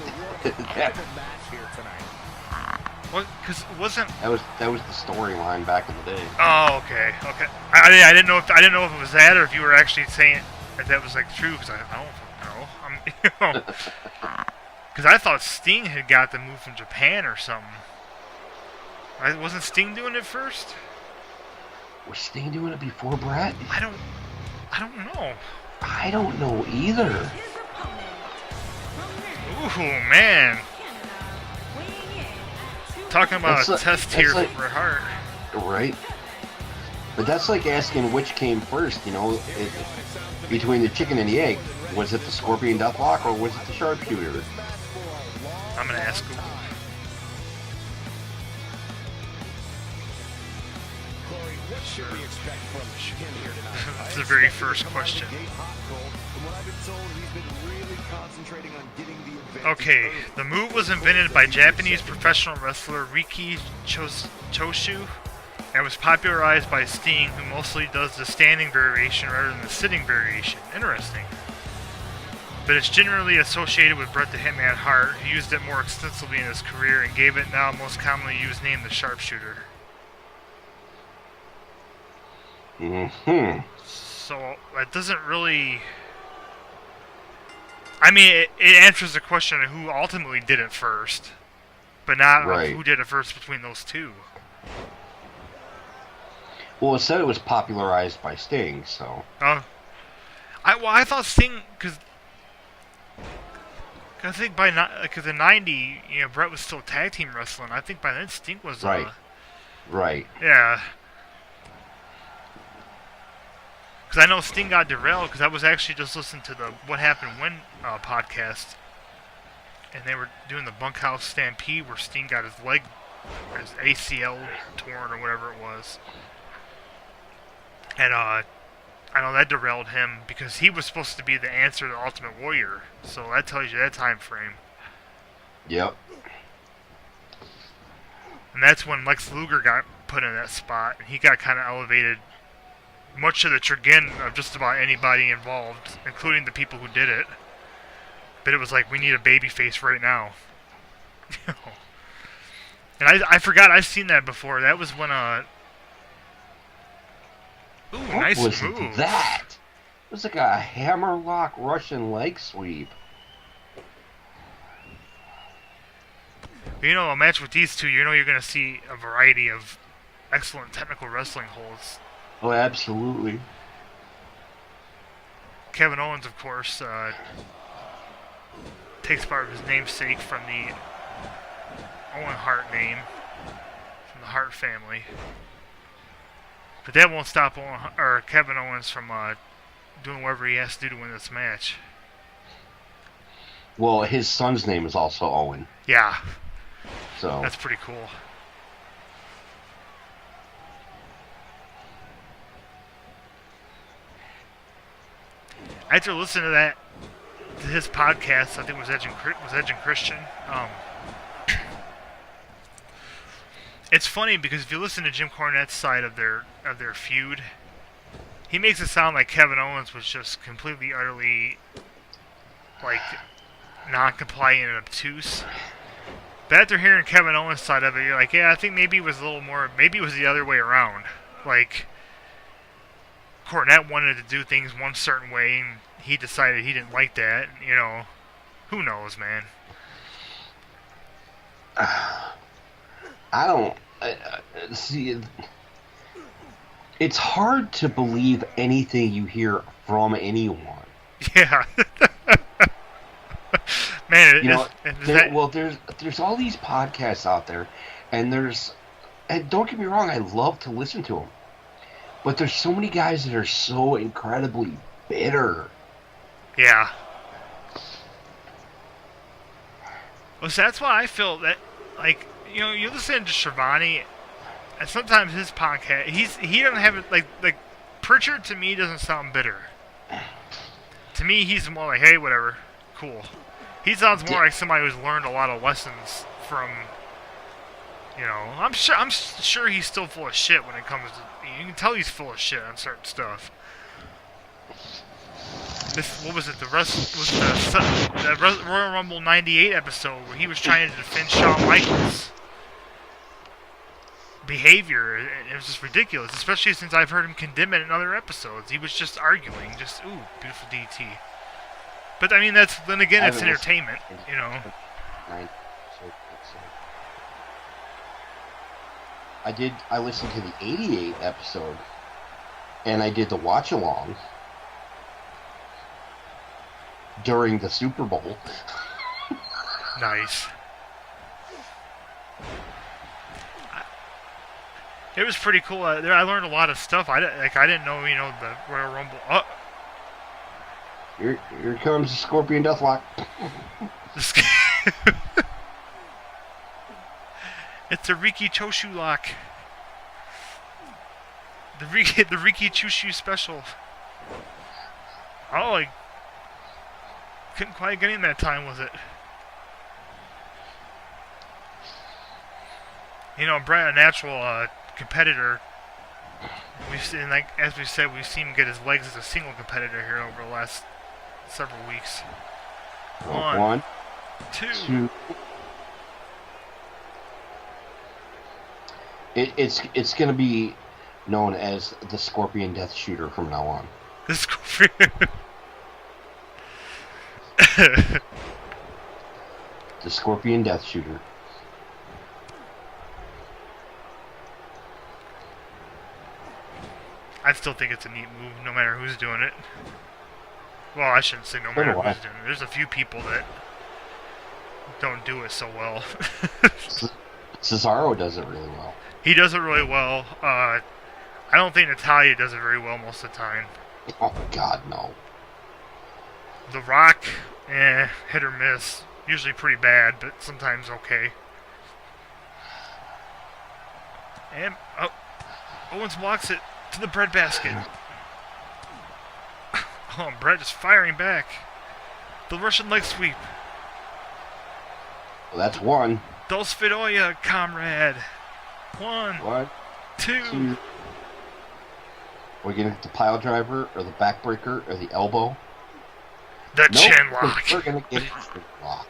What? Because it wasn't. that was the storyline back in the day. Oh, okay. I didn't know if it was that, or if you were actually saying that was like true. Because I don't know. Because I thought Sting had got the move from Japan or something. Wasn't Sting doing it first? Was Sting doing it before Brett? I don't know. I don't know either. Ooh, man. Talking about a test here for Bret Hart. Right. But that's like asking which came first, you know, between the chicken and the egg. Was it the Scorpion Deathlock or was it the sharpshooter? I'm going to ask Google. That's the very first question. Okay, the move was invented by Japanese professional wrestler Riki Choshu and was popularized by Sting, who mostly does the standing variation rather than the sitting variation. Interesting. But it's generally associated with Bret the Hitman Hart, who used it more extensively in his career and gave it now most commonly used name the sharpshooter. So that doesn't really... I mean, it answers the question of who ultimately did it first, but not who did it first between those two. Well, it said it was popularized by Sting, so... I thought Sting, because I think because in '90, you know, Bret was still tag team wrestling. I think by then Sting was right. Yeah. Because I know Sting got derailed because I was actually just listening to the What Happened When podcast, and they were doing the Bunkhouse Stampede where Sting got his leg, or his ACL torn or whatever it was, and I know that derailed him because he was supposed to be the answer to the Ultimate Warrior, so that tells you that time frame. Yep. And that's when Lex Luger got put in that spot, and he got kind of elevated, much to the chagrin of just about anybody involved, including the people who did it. But it was like, we need a babyface right now. And I forgot I've seen that before. That was when ooh, what nice was move. That? It was like a hammerlock Russian leg sweep. You know, a match with these two, you know you're going to see a variety of excellent technical wrestling holds. Oh, absolutely. Kevin Owens, of course, takes part of his namesake from the Owen Hart name, from the Hart family. But that won't stop Kevin Owens from doing whatever he has to do to win this match. Well, his son's name is also Owen. Yeah. So that's pretty cool. After listening to his podcast, I think it was Edge and Christian. It's funny because if you listen to Jim Cornette's side of their feud, he makes it sound like Kevin Owens was just completely, utterly, like, non-compliant and obtuse. But after hearing Kevin Owens' side of it, you're like, yeah, I think maybe it was a little more, maybe it was the other way around. Like, Cornette wanted to do things one certain way, and he decided he didn't like that. You know, who knows, man? I don't see. It's hard to believe anything you hear from anyone. Yeah. Man, you know, there's all these podcasts out there, and don't get me wrong, I love to listen to them. But there's so many guys that are so incredibly bitter. Yeah. Well, so that's why I feel that, like, you know, you listen to Shivani, and sometimes his podcast, he doesn't have it, like, Pritchard to me doesn't sound bitter. To me, he's more like, hey, whatever, cool. He sounds more like somebody who's learned a lot of lessons from, you know, I'm sure he's still full of shit when it comes to, you can tell he's full of shit on certain stuff. This, what was it, the Royal Rumble 98 episode where he was trying to defend Shawn Michaels' behavior. It was just ridiculous, especially since I've heard him condemn it in other episodes. He was just arguing, just, ooh, beautiful DT. But, I mean, then again, it's entertainment, you know. I listened to the 88 episode, and I did the watch-along during the Super Bowl. Nice. It was pretty cool. I learned a lot of stuff. I didn't know, you know, the Royal Rumble. Oh. Here comes the Scorpion Deathlock. It's a Riki Choshu lock. The Riki Choshu special. Oh, I couldn't quite get in that time, was it? You know, Brett, a natural competitor. We've seen, like as we said, we've seen him get his legs as a single competitor here over the last several weeks. One, two. It's going to be known as the Scorpion Death Shooter from now on. The Scorpion. The Scorpion Death Shooter. I still think it's a neat move, no matter who's doing it. Well, I shouldn't say no matter who's doing it. There's a few people that don't do it so well. Cesaro does it really well. He does it really well. I don't think Natalya does it very well most of the time. Oh, God, no. The Rock, hit or miss. Usually pretty bad, but sometimes okay. And, Owens walks it to the breadbasket. Oh, Brett just firing back. The Russian leg sweep. Well, that's one. Dos Fidoya, comrade. One, two. We're going to get the pile driver, or the backbreaker, or the elbow. The chin lock. We're going to get the chin lock.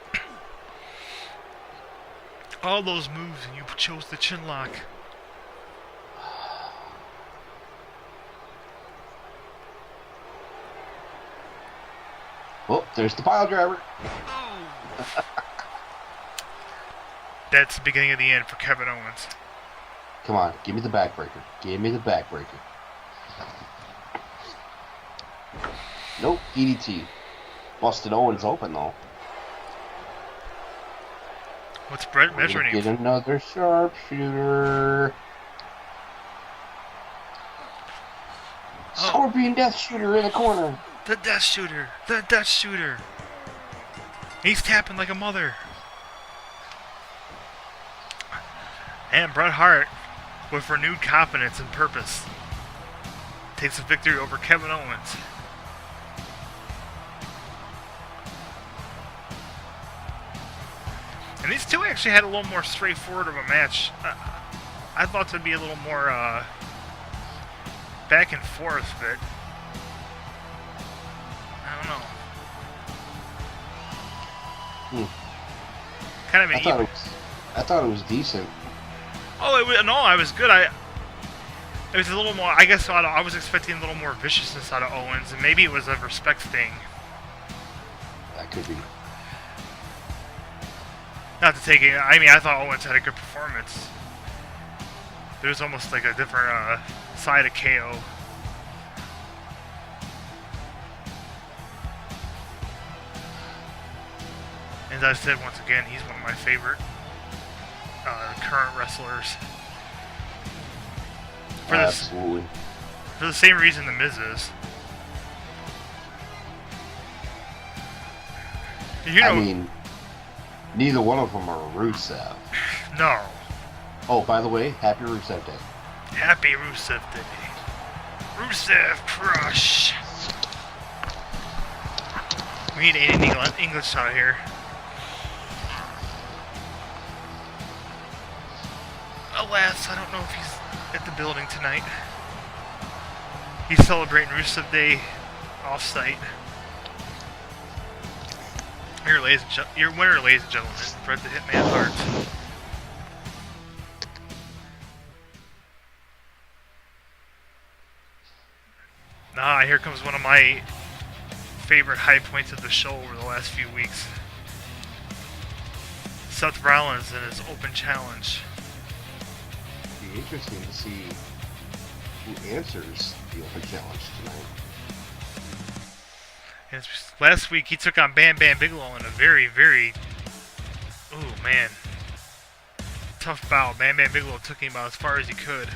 All those moves, and you chose the chin lock. Oh, there's the pile driver. Oh. That's the beginning of the end for Kevin Owens. Come on, give me the backbreaker. Give me the backbreaker. Nope, DDT. Busted Owens open, though. What's Brett measuring? Get another sharpshooter. Oh. Scorpion Death Shooter in the corner. The Death Shooter. The Death Shooter. He's tapping like a mother. And Bret Hart, with renewed confidence and purpose, takes a victory over Kevin Owens. And these two actually had a little more straightforward of a match. I thought there'd be a little more back and forth, but I don't know. Kind of an even. I thought it was decent. Oh, it was good. It was a little more. I guess I was expecting a little more viciousness out of Owens, and maybe it was a respect thing. That could be. Not to take it. I mean, I thought Owens had a good performance. There was almost like a different side of KO. As I said once again, he's one of my favorite current wrestlers. Absolutely. For the same reason The Miz is. I mean, Neither one of them are Rusev. No. Oh, by the way, happy Rusev Day. Happy Rusev Day. Rusev Crush. We need Aiden English out here. Alas, I don't know if he's at the building tonight. He's celebrating Rusev Day off-site. Your winner, ladies and gentlemen, Bret the Hitman Hart. Here comes one of my favorite high points of the show over the last few weeks. Seth Rollins and his open challenge. It'd be interesting to see who answers the open challenge tonight. And last week he took on Bam Bam Bigelow in a very, very, ooh man, tough bout. Bam Bam Bigelow took him about as far as he could.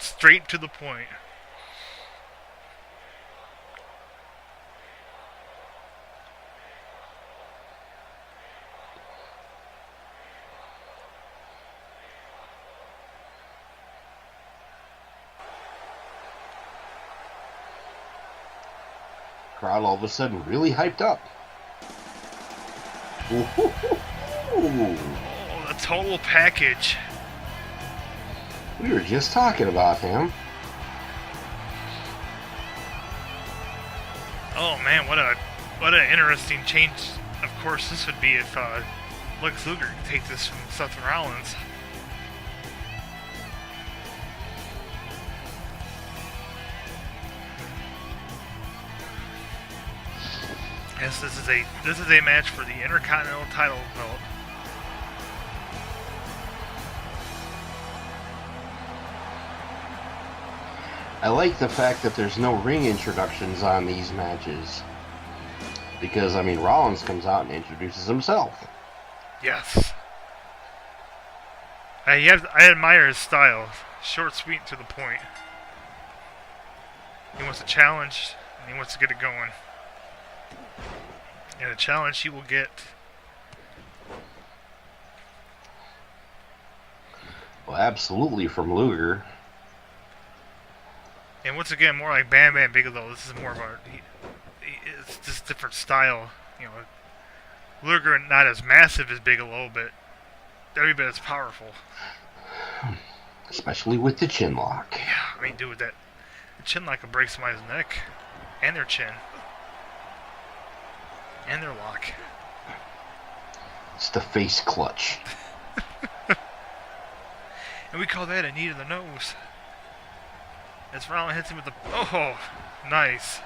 Straight to the point. Crowd all of a sudden really hyped up. Ooh. Oh, the total package. We were just talking about him. Oh man, what an interesting change. Of course, this would be if Lex Luger could take this from Seth Rollins. Yes, this is a match for the Intercontinental title belt. I like the fact that there's no ring introductions on these matches. Because, I mean, Rollins comes out and introduces himself. Yes. I admire his style. Short, sweet, and to the point. He wants a challenge, and he wants to get it going. And a challenge he will get. Well, absolutely from Luger. And once again, more like Bam Bam Bigelow. This is more of it's just different style. You know, Luger not as massive as Bigelow, but every bit as powerful. Especially with the chin lock. Yeah, I mean, dude, the chin lock can break somebody's neck, and their chin, and their lock. It's the face clutch. And we call that a knee to the nose. As Rollins hits him with the... Oh, nice.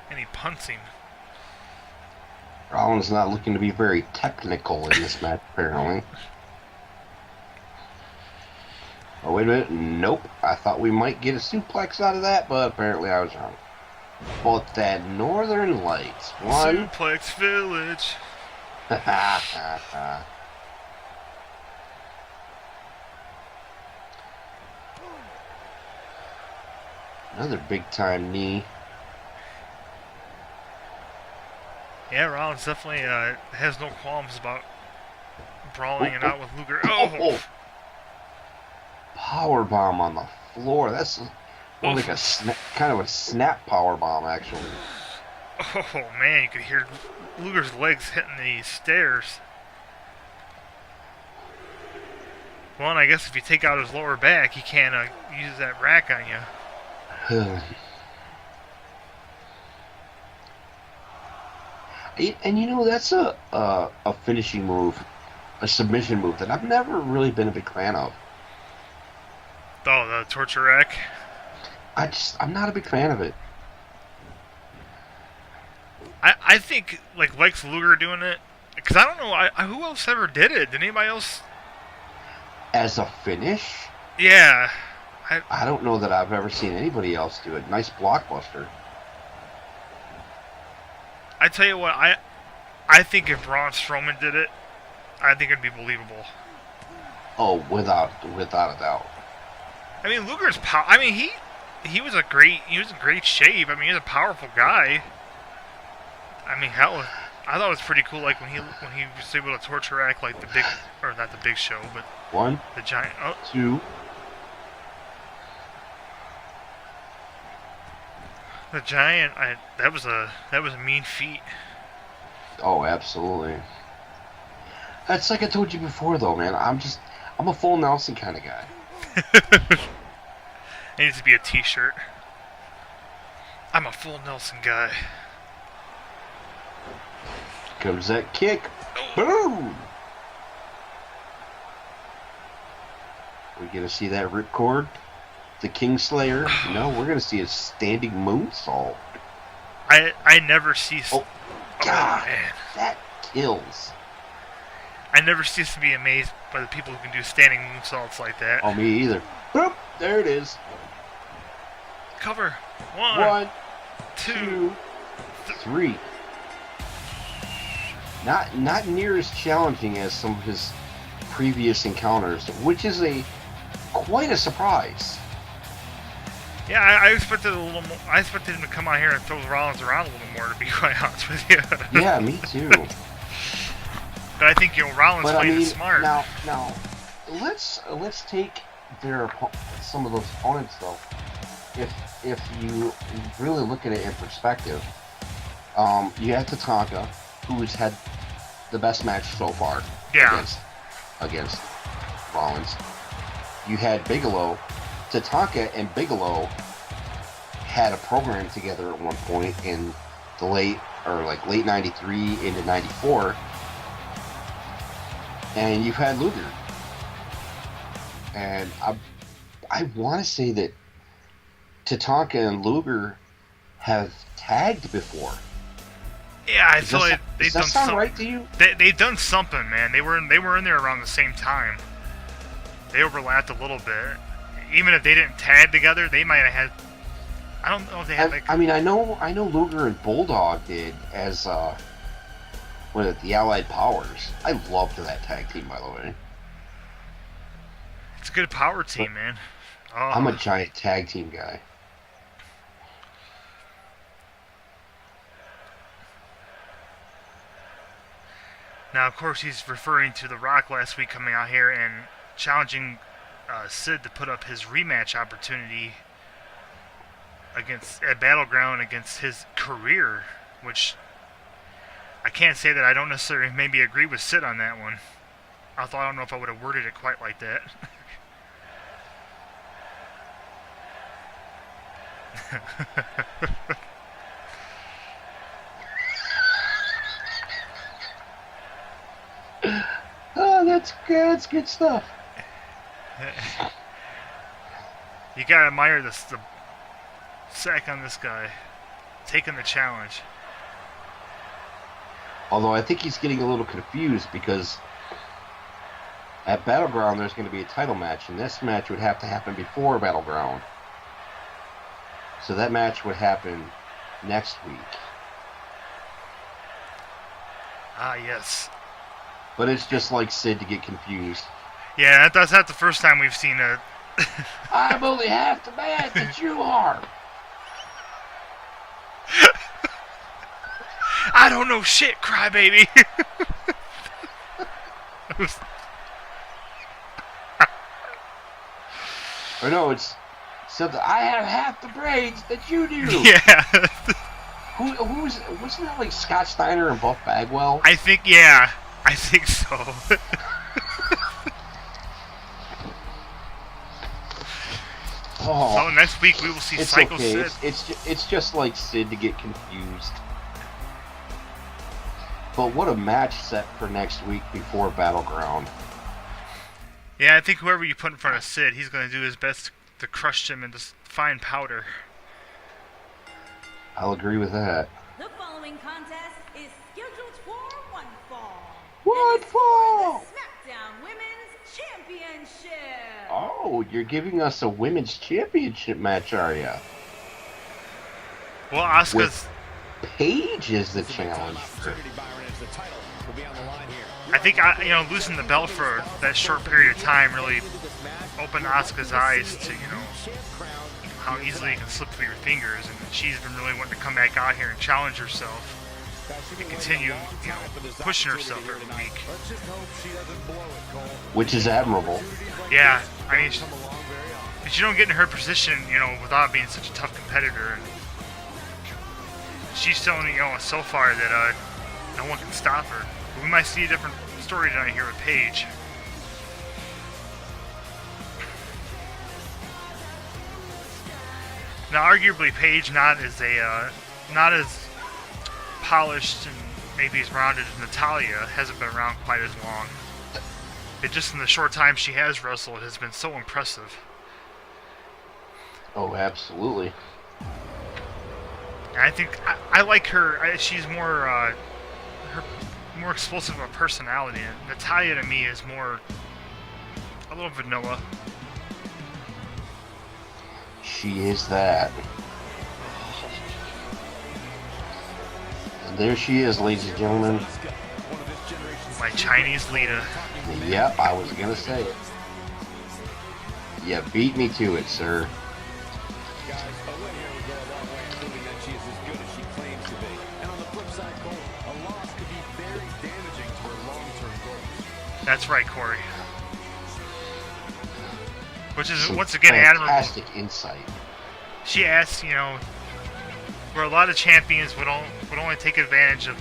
And he punts him. Rollins not looking to be very technical in this match, apparently. Oh, wait a minute. Nope. I thought we might get a suplex out of that, but apparently I was wrong. But that Northern Lights one. Suplex Village. Another big time knee. Yeah, Rollins definitely has no qualms about brawling it out with Luger. Oh! Power bomb on the floor. That's more like a kind of a snap power bomb, actually. Oh man, you could hear Luger's legs hitting the stairs. Well, and I guess if you take out his lower back, he can't use that rack on you. And you know, that's a finishing move, a submission move that I've never really been a big fan of. Oh, the torture rack? I'm not a big fan of it. I think, like, Lex Luger doing it, because I don't know, who else ever did it? Did anybody else? As a finish? Yeah. I don't know that I've ever seen anybody else do it. Nice blockbuster. I tell you what, I think if Braun Strowman did it, I think it'd be believable. Oh, without a doubt. I mean, Luger's I mean, he was in great shape. I mean, he's a powerful guy. I mean, hell, I thought it was pretty cool. Like when he was able to torture act like the big, or not the Big Show, but One, the Giant. Oh, two. the Giant. That was a mean feat. Oh, absolutely. That's like I told you before, though, man. I'm a full Nelson kind of guy. It needs to be a T-shirt. I'm a full Nelson guy. Comes that kick. Boom! We're going to see that ripcord? The Kingslayer? No, we're going to see a standing moonsault. I never cease. Oh, God. Man. That kills. I never cease to be amazed by the people who can do standing moonsaults like that. Oh, me either. Boop! There it is. Cover. One, One, two, three. Not near as challenging as some of his previous encounters, which is quite a surprise. Yeah, I expected a little more. I expected him to come out here and throw Rollins around a little more, to be quite honest with you. Yeah, me too. But I think Rollins played it smart. Now, let's take some of those opponents though. If you really look at it in perspective, you have Tatanka, who's had the best match so far against Rollins. You had Bigelow. Tatanka and Bigelow had a program together at one point in the late 93 into 94. And you've had Luger. And I want to say that Tatanka and Luger have tagged before. Yeah, I feel like they've done something. Right to you? They've done something, man. They were in there around the same time. They overlapped a little bit. Even if they didn't tag together, they might have had. I don't know if they had like. I mean, I know Luger and Bulldog did as the Allied Powers. I loved that tag team, by the way. It's a good power team, man. Oh. I'm a giant tag team guy. Now, of course, he's referring to The Rock last week coming out here and challenging Sid to put up his rematch opportunity at Battleground against his career, which I can't say that I don't necessarily maybe agree with Sid on that one. I don't know if I would have worded it quite like that. Oh, that's good stuff. You gotta admire the sack on this guy, taking the challenge. Although I think he's getting a little confused because at Battleground there's going to be a title match, and this match would have to happen before Battleground. So that match would happen next week. Ah, yes. But it's just like Sid to get confused. Yeah, that's not the first time we've seen a... I'm only half the man that you are. I don't know shit, crybaby. Or no, it's something. I have half the brains that you do. Yeah. Wasn't that like Scott Steiner and Buff Bagwell? I think so. Oh, so next week we will see it's Psycho okay. Sid. It's just like Sid to get confused. But what a match set for next week before Battleground. Yeah, I think whoever you put in front of Sid, he's going to do his best to crush him into fine powder. I'll agree with that. The following contest is scheduled for one fall. One And it's for fall! the Smackdown Women's Championship. Oh, you're giving us a women's championship match, are you? Well, Asuka's. Paige is the challenge. I think losing the belt for that short period of time really opened Asuka's eyes to how easily it can slip through your fingers, and she's been really wanting to come back out here and challenge herself and continue pushing herself every week, which is admirable. Yeah, I mean, but you don't get in her position without being such a tough competitor, and she's showing so far that no one can stop her. But we might see a different story tonight here with Paige. Now, arguably, Paige not as polished and maybe as rounded as Natalya, hasn't been around quite as long. But just in the short time she has wrestled, has been so impressive. Oh, absolutely. And I think I like her. She's more more explosive of a personality. And Natalya to me is more a little vanilla. She is that. And there she is, ladies and gentlemen. My Chinese Lita. Yep, I was gonna say it. You beat me to it, sir. That's right, Corey. Which is, Some once again, admirable. Fantastic insight. She asked, where a lot of champions would only take advantage of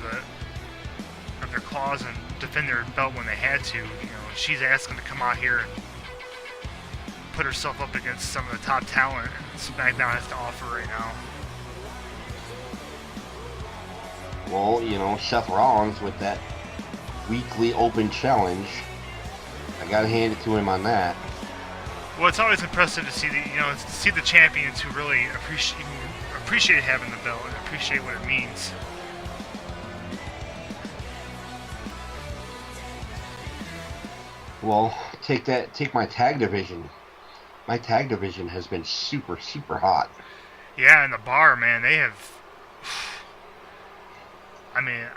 their claws and defend their belt when they had to. She's asking to come out here and put herself up against some of the top talent SmackDown has to offer right now. Well, Seth Rollins with that weekly open challenge, I gotta hand it to him on that. Well, it's always impressive to see the champions who really appreciate having the belt and appreciate what it means. Well, take my tag division. My tag division has been super, super hot. Yeah, and the Bar, man, they have. I mean,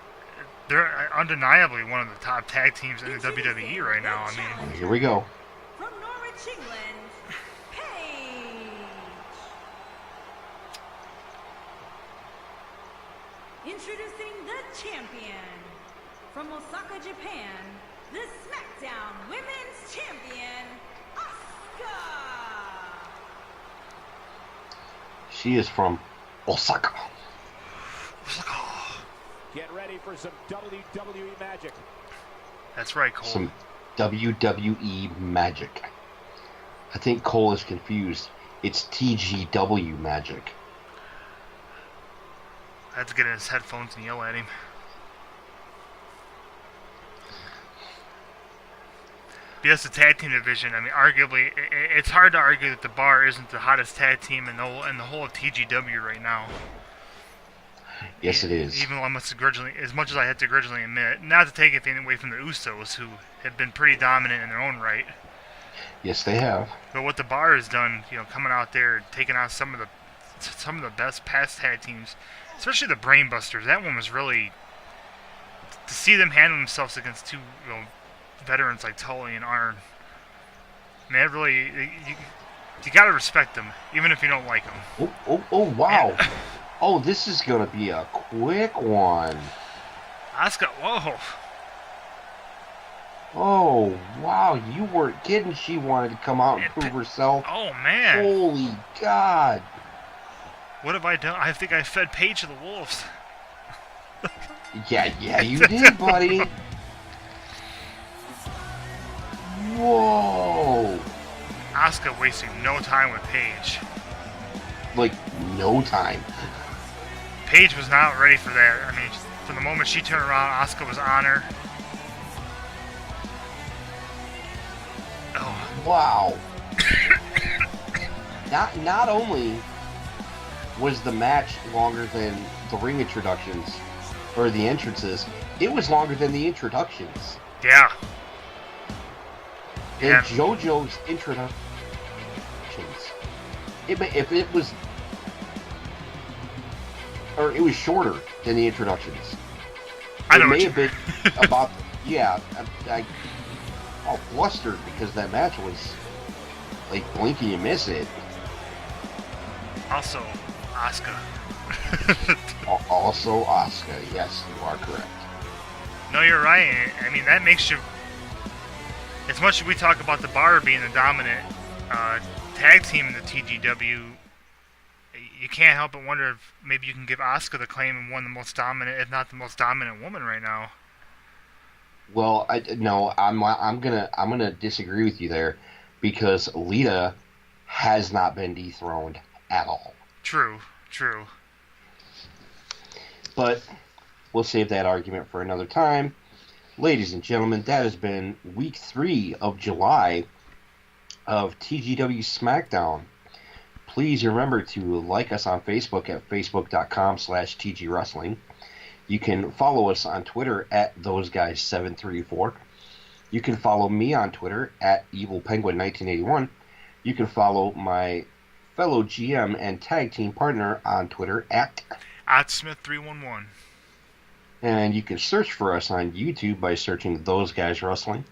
they're undeniably one of the top tag teams in the WWE right now. I mean, here we go. From Norwich, England, Paige. Introducing the champion. From Osaka, Japan, the SmackDown Women's Champion, Asuka. She is from Osaka. Get ready for some WWE magic. That's right, Cole. Some WWE magic. I think Cole is confused. It's TGW magic. I had to get in his headphones and yell at him. Yes, the tag team division. I mean, arguably, it's hard to argue that the Bar isn't the hottest tag team in the whole of TGW right now. Yes, it is. Even though as much as I had to grudgingly admit, not to take anything away from the Usos, who have been pretty dominant in their own right. Yes, they have. But what the Bar has done, coming out there, taking on some of the best past tag teams, especially the Brainbusters. That one was really, to see them handle themselves against two veterans like Tully and Arn. Man, it really, you gotta respect them, even if you don't like them. Oh, wow. Oh, this is going to be a quick one. Asuka, whoa. Oh, wow. You weren't kidding. She wanted to come out and prove herself. Oh, man. Holy God. What have I done? I think I fed Paige to the wolves. Yeah, you did, buddy. Whoa. Asuka wasting no time with Paige. Like, no time. Paige was not ready for that. I mean, from the moment she turned around, Asuka was on her. Oh. Wow. Not only was the match longer than the ring introductions, or the entrances, it was longer than the introductions. Yeah. In Yeah. JoJo's introductions, if it was, or it was shorter than the introductions. I know It what may you have been about, yeah, I all flustered because that match was like blink and you miss it. Also, Asuka. Also, Asuka. Yes, you are correct. No, you're right. I mean, that makes you. As much as we talk about the Bar being the dominant tag team in the TGW, you can't help but wonder if maybe you can give Asuka the claim of one of the most dominant, if not the most dominant woman right now. Well, I'm gonna disagree with you there because Lita has not been dethroned at all. True. But we'll save that argument for another time. Ladies and gentlemen, that has been week 3 of July of TGW Smackdown. Please remember to like us on Facebook at facebook.com/TGWrestling. You can follow us on Twitter at ThoseGuys734. You can follow me on Twitter at EvilPenguin1981. You can follow my fellow GM and tag team partner on Twitter at OddSmith311. And you can search for us on YouTube by searching Those Guys Wrestling.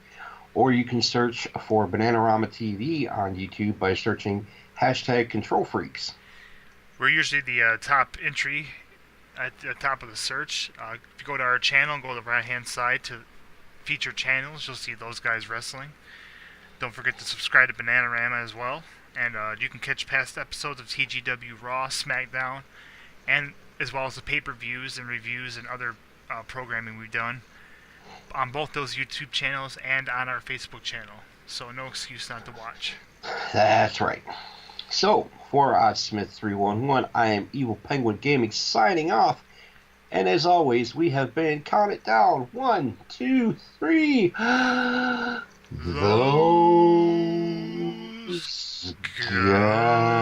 Or you can search for BananaRoMa TV on YouTube by searching #ControlFreaks. We're usually the top entry at the top of the search. If you go to our channel, go to the right-hand side to feature channels, you'll see Those Guys Wrestling. Don't forget to subscribe to BananaRoMa as well. And you can catch past episodes of TGW Raw, SmackDown, and as well as the pay-per-views and reviews and other programming we've done on both those YouTube channels and on our Facebook channel. So no excuse not to watch. That's right. So, for OddSmith311, I am Evil Penguin Gaming signing off. And as always, we have been counted down. 1, 2, 3. Those guys.